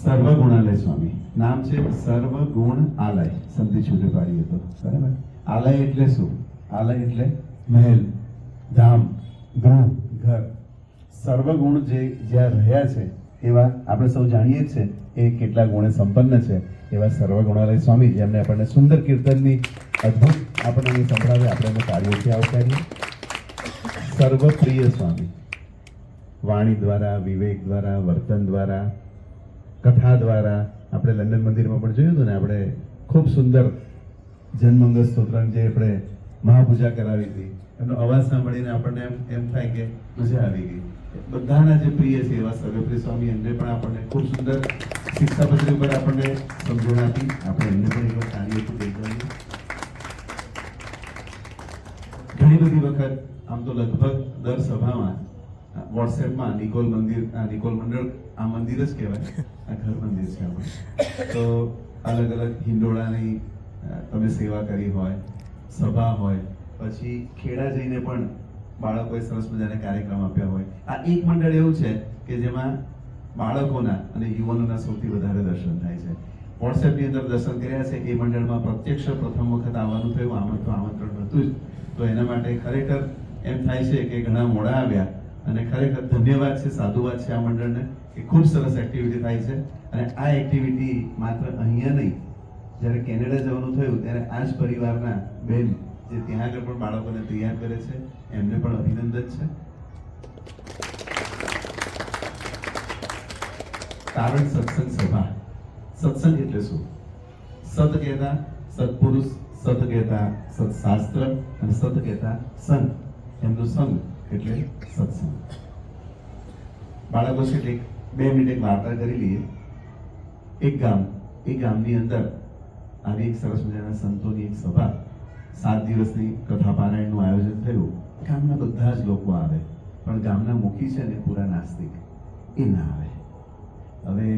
સર્વગુણાલય સ્વામી નામ છે, સર્વગુણ આલય, સંતિ છૂટે પાડીએ તો બરાબર. આલય એટલે શું? આલય એટલે મહેલ, ધામ, ગૃહ, ઘર. સર્વગુણ જે જ્યાં રહ્યા છે એવા આપણે સૌ જાણીએ જ છે એ કેટલા ગુણે સંપન્ન છે એવા સર્વગુણાલય સ્વામી, જેમને આપણને સુંદર કીર્તનની અદ્ભુત આપણને સંભળાવે, આપણે એમને કાર્યોથી આવકારીએ. સર્વપ્રિય સ્વામી, વાણી દ્વારા, વિવેક દ્વારા, વર્તન દ્વારા, કથા દ્વારા, આપણે લંડન મંદિરમાં પણ જોયું હતું ને, આપણે ખૂબ સુંદર જનમંગલ સ્તોત્રની જે આપણે મહાપૂજા કરાવી હતી, એમનો અવાજ સાંભળીને આપણને એમ થાય કે મજા આવી ગઈ. બધાના જે પ્રિય છે એવા સર્વપ્રિય સ્વામી, એમને પણ આપણને ખૂબ સુંદર શિક્ષાપત્રી ઉપર આપણને સમજણ આપી. આપણે એમને પણ એક કાર્યથી દેખાડીએ. ઘણી બધી વખત આમ તો લગભગ દર સભામાં વોટ્સએપમાં નિકોલ મંડળ, આ મંદિર જ કહેવાય, આ ઘર મંદિર છે આપણે, તો અલગ અલગ હિંડોળાની તમે સેવા કરી હોય, સભા હોય, પછી ખેડા જઈને પણ બાળકોએ સરસ મજાના કાર્યક્રમ આપ્યા હોય. આ એક મંડળ એવું છે કે જેમાં બાળકોના અને યુવાનોના સૌથી વધારે દર્શન થાય છે. વોટ્સએપની અંદર દર્શન કર્યા છે. એ મંડળમાં પ્રત્યક્ષ પ્રથમ વખત આવવાનું થયું, આમંત્રણ હતું જ, તો એના માટે ખરેખર એમ થાય છે કે ઘણા મોડા આવ્યા અને ખરેખર ધન્યવાદ છે, સાધુવાદ છે આ મંડળને કે ખૂબ સરસ એક્ટિવિટી થાય છે. અને આ એક્ટિવિટી માત્ર અહીંયા નહીં, જ્યારે કેનેડા જવાનું થયું ત્યારે આ જ પરિવારના બેન જે ત્યાં આગળ પણ બાળકોને તૈયાર કરે છે, એમને પણ અભિનંદન છે. તારણ સત્સંગ સભા. સત્સંગ એટલે શું? સત કહેતા સત્પુરુષ, સત કહેતા સત્શાસ્ત્ર અને સત કહેતા સંત, એમનો સંગ એટલે સત્સંગ. બાળકો છે 2 મિનિટ એક વાર્તા કરી લઈએ. એક ગામ, એ ગામની અંદર આવી એક સરસ મજાના સંતોની એક સભા, 7 દિવસની કથા પારાયણનું આયોજન થયું. ગામના બધા જ લોકો આવે, પણ ગામના મુખી છે ને પૂરા નાસ્તિક, એ ના આવે. હવે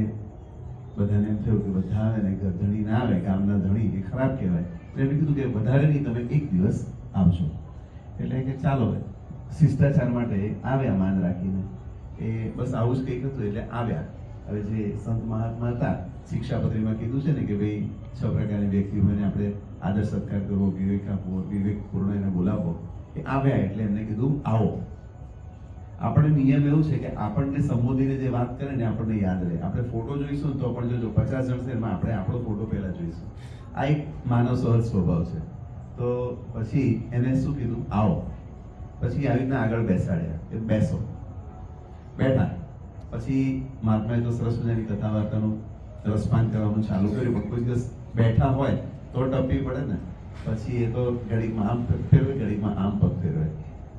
બધાને એમ થયું કે બધા આવે ને ધણી ના આવે, ગામના ધણી એ ખરાબ કહેવાય. એટલે એમણે કીધું કે વધારે નહીં, તમે 1 દિવસ આવજો. એટલે કે ચાલો શિષ્ટાચાર માટે આવ્યા માન રાખીને, એ બસ આવું જ કંઈક હતું એટલે આવ્યા. હવે જે સંત મહાત્મા હતા, શિક્ષાપત્રીમાં કીધું છે ને કે ભાઈ 6 પ્રકારની વ્યક્તિઓને આપણે આદર સત્કાર કરવો, વિવેક આપવો, વિવેકપૂર્ણ એને બોલાવવો. એ આવ્યા એટલે એમને કીધું આવો. આપણે નિયમ એવું છે કે આપણને સંબોધીને જે વાત કરે ને આપણને યાદ રહે. આપણે ફોટો જોઈશું ને તો પણ જો 50 જણ છે એમાં આપણે આપણો ફોટો પહેલા જોઈશું. આ એક માનવ સહજ સ્વભાવ છે. તો પછી એને શું કીધું, આવો. પછી આવી રીતના આગળ બેસાડ્યા કે બેસો. બેઠા. પછી મહાત્માએ તો સરસ મજાની કથા વાર્તાનું રસપાન કરવાનું ચાલુ કર્યું. પણ કોઈ દિવસ બેઠા હોય તો ટપી પડે ને. પછી એ તો ઘડીકમાં આમ પગ ફેરવે, ઘડીકમાં આમ પગ ફેરવે.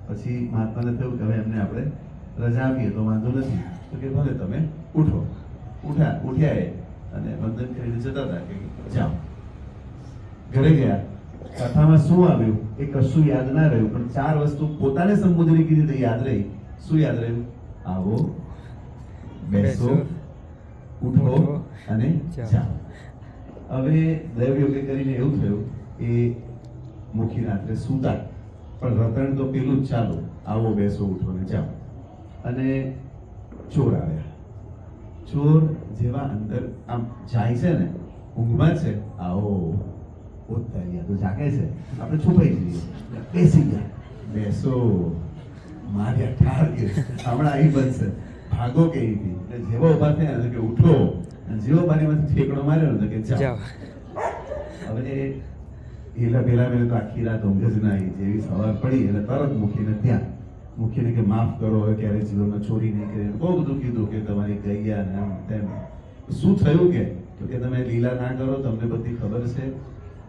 પછી મહાત્માને થયું કે હવે એમને આપણે રજા આપીએ તો વાંધો નથી. તો કે ભલે તમે ઉઠો. ઉઠ્યા એ અને વંદન કરીને જતા હતા કે જાઓ. ઘરે ગયા. કથામાં શું આવ્યું એ કશું યાદ ના રહ્યું, પણ 4 વસ્તુ પોતાને સંબોધીને કીધી તો યાદ રહી. શું યાદ રહ્યું? આવો, બેસો, ઉઠો અને જાઓ. હવે દૈવયોગે કરીને એવું થયું એ મુખી રાત્રે સૂતા, પણ રતન તો પેલું જ ચાલુ, આવો, બેસો, ઉઠો ને જાઓ. અને ચોર આવ્યા. ચોર જેવા અંદર આમ જાય છે ને, ઊંઘમાં છે, આવો ઉત્તરિયા તો જાગે છે, આપણે છુપાઈ જઈએ. બેસી ગયા. બેસો, માર્યા ઠાર કે હમણાં અહીં બનશે, ભાગો કે અહીંથી. એટલે જેવો ઉભા થયા ને કે ઉઠો, અને જેવો બારીમાંથી ઠેકડો માર્યો ને કે જાઓ. હવે એલા પેલા તો આખી રાત ઊંઘ જ ના આવી. જેવી સવાર પડી એટલે તરત મૂકીને ત્યાં મૂકીને કે માફ કરો, હવે ક્યારે જીવનમાં ચોરી નહીં કરી. બહુ બધું કીધું કે તમારી ગયા ને આમ તેમ. શું થયું કે તમે લીલા ના કરો, તમને બધી ખબર છે.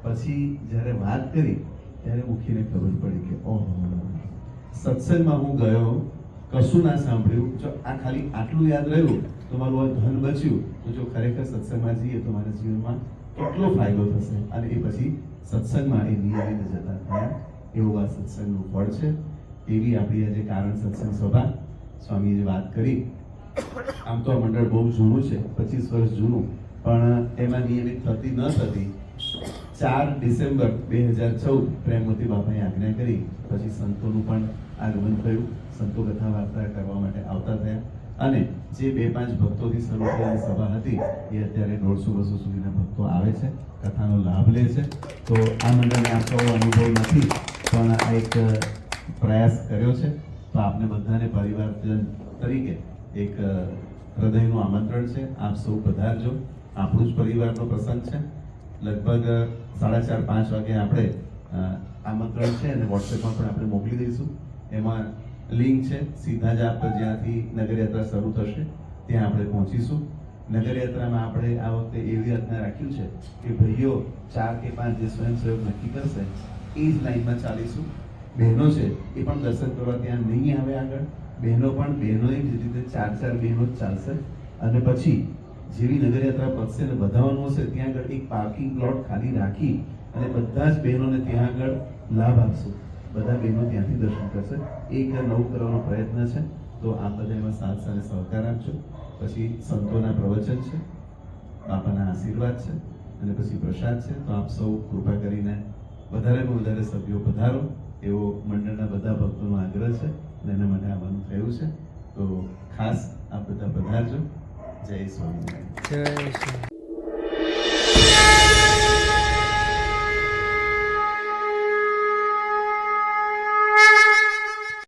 પછી જ્યારે વાત કરી ત્યારે મૂકીને ખબર પડી કે ઓહો, સત્સંગમાં હું ગયો, કશું ના સાંભળ્યું. જો આ ખાલી આટલું યાદ રહ્યું તો મારું આ ધન બચ્યું. તો જો ખરેખર સત્સંગમાં જઈએ તો મારા જીવનમાં કેટલો ફાયદો થશે. અને એ પછી સત્સંગમાં એ નિયમિત જતા થયા. એવું આ સત્સંગનું ફળ છે. એવી આપણી આજે કારણ સત્સંગ સભા સ્વામીએ વાત કરી. આમ તો આ મંડળ બહુ જૂનું છે, 25 વર્ષ જૂનું, પણ એમાં નિયમિત થતી ન થતી 4 ડિસેમ્બર 2014 પ્રેમવતી બાપાએ આજ્ઞા કરી. પછી સંતોનું પણ આગમન થયું. સંતો કથા વાર્તા કરવા માટે આવતા થયા. અને જે 2-5 ભક્તોથી શરૂ થયેલી સભા હતી એ અત્યારે 150-200 સુધીના ભક્તો આવે છે, કથાનો લાભ લે છે. તો આ મંડળને આપતો અનુભવ નથી, પણ આ એક પ્રયાસ કર્યો છે. તો આપને બધાને પરિવારજન તરીકે એક હૃદયનું આમંત્રણ છે. આપ સૌ પધારજો. આપણું જ પરિવારનો પ્રસંગ છે. લગભગ 4:30-5 વાગે આપણે આમંત્રણ છે અને વોટ્સએપમાં પણ આપણે મોકલી દઈશું. એમાં લિંક છે. સીધા જ આપ જ્યાંથી નગરયાત્રા શરૂ થશે ત્યાં આપણે પહોંચીશું. નગરયાત્રામાં આપણે આ વખતે એવી આજ્ઞા રાખ્યું છે કે ભાઈઓ 4 કે 5 જે સ્વયંસેવક નક્કી કરશે એ જ લાઈનમાં ચાલીશું. બહેનો છે એ પણ દર્શન કરવા ત્યાં નહીં આવે આગળ. બહેનોએ જ રીતે 4 બહેનો જ ચાલશે. અને પછી જેવી નગરયાત્રા પતશે ને વધારવાનું હશે ત્યાં આગળ એક પાર્કિંગ પ્લોટ ખાલી રાખી અને બધા જ બહેનોને ત્યાં આગળ લાભ આપશું. બધા બહેનો ત્યાંથી દર્શન કરશે. એક નવું કરવાનો પ્રયત્ન છે. તો આપ બધા એમાં સાથ સાથે સહકાર આપજો. પછી સંતોના પ્રવચન છે, બાપાના આશીર્વાદ છે અને પછી પ્રસાદ છે. તો આપ સૌ કૃપા કરીને વધારેમાં વધારે સભ્યો પધારો એવો મંડળના બધા ભક્તોનો આગ્રહ છે અને એના માટે આવવાનું થયું છે. તો ખાસ આપ બધા પધારજો. જય સ્વામિનારાયણ. જય શ્રી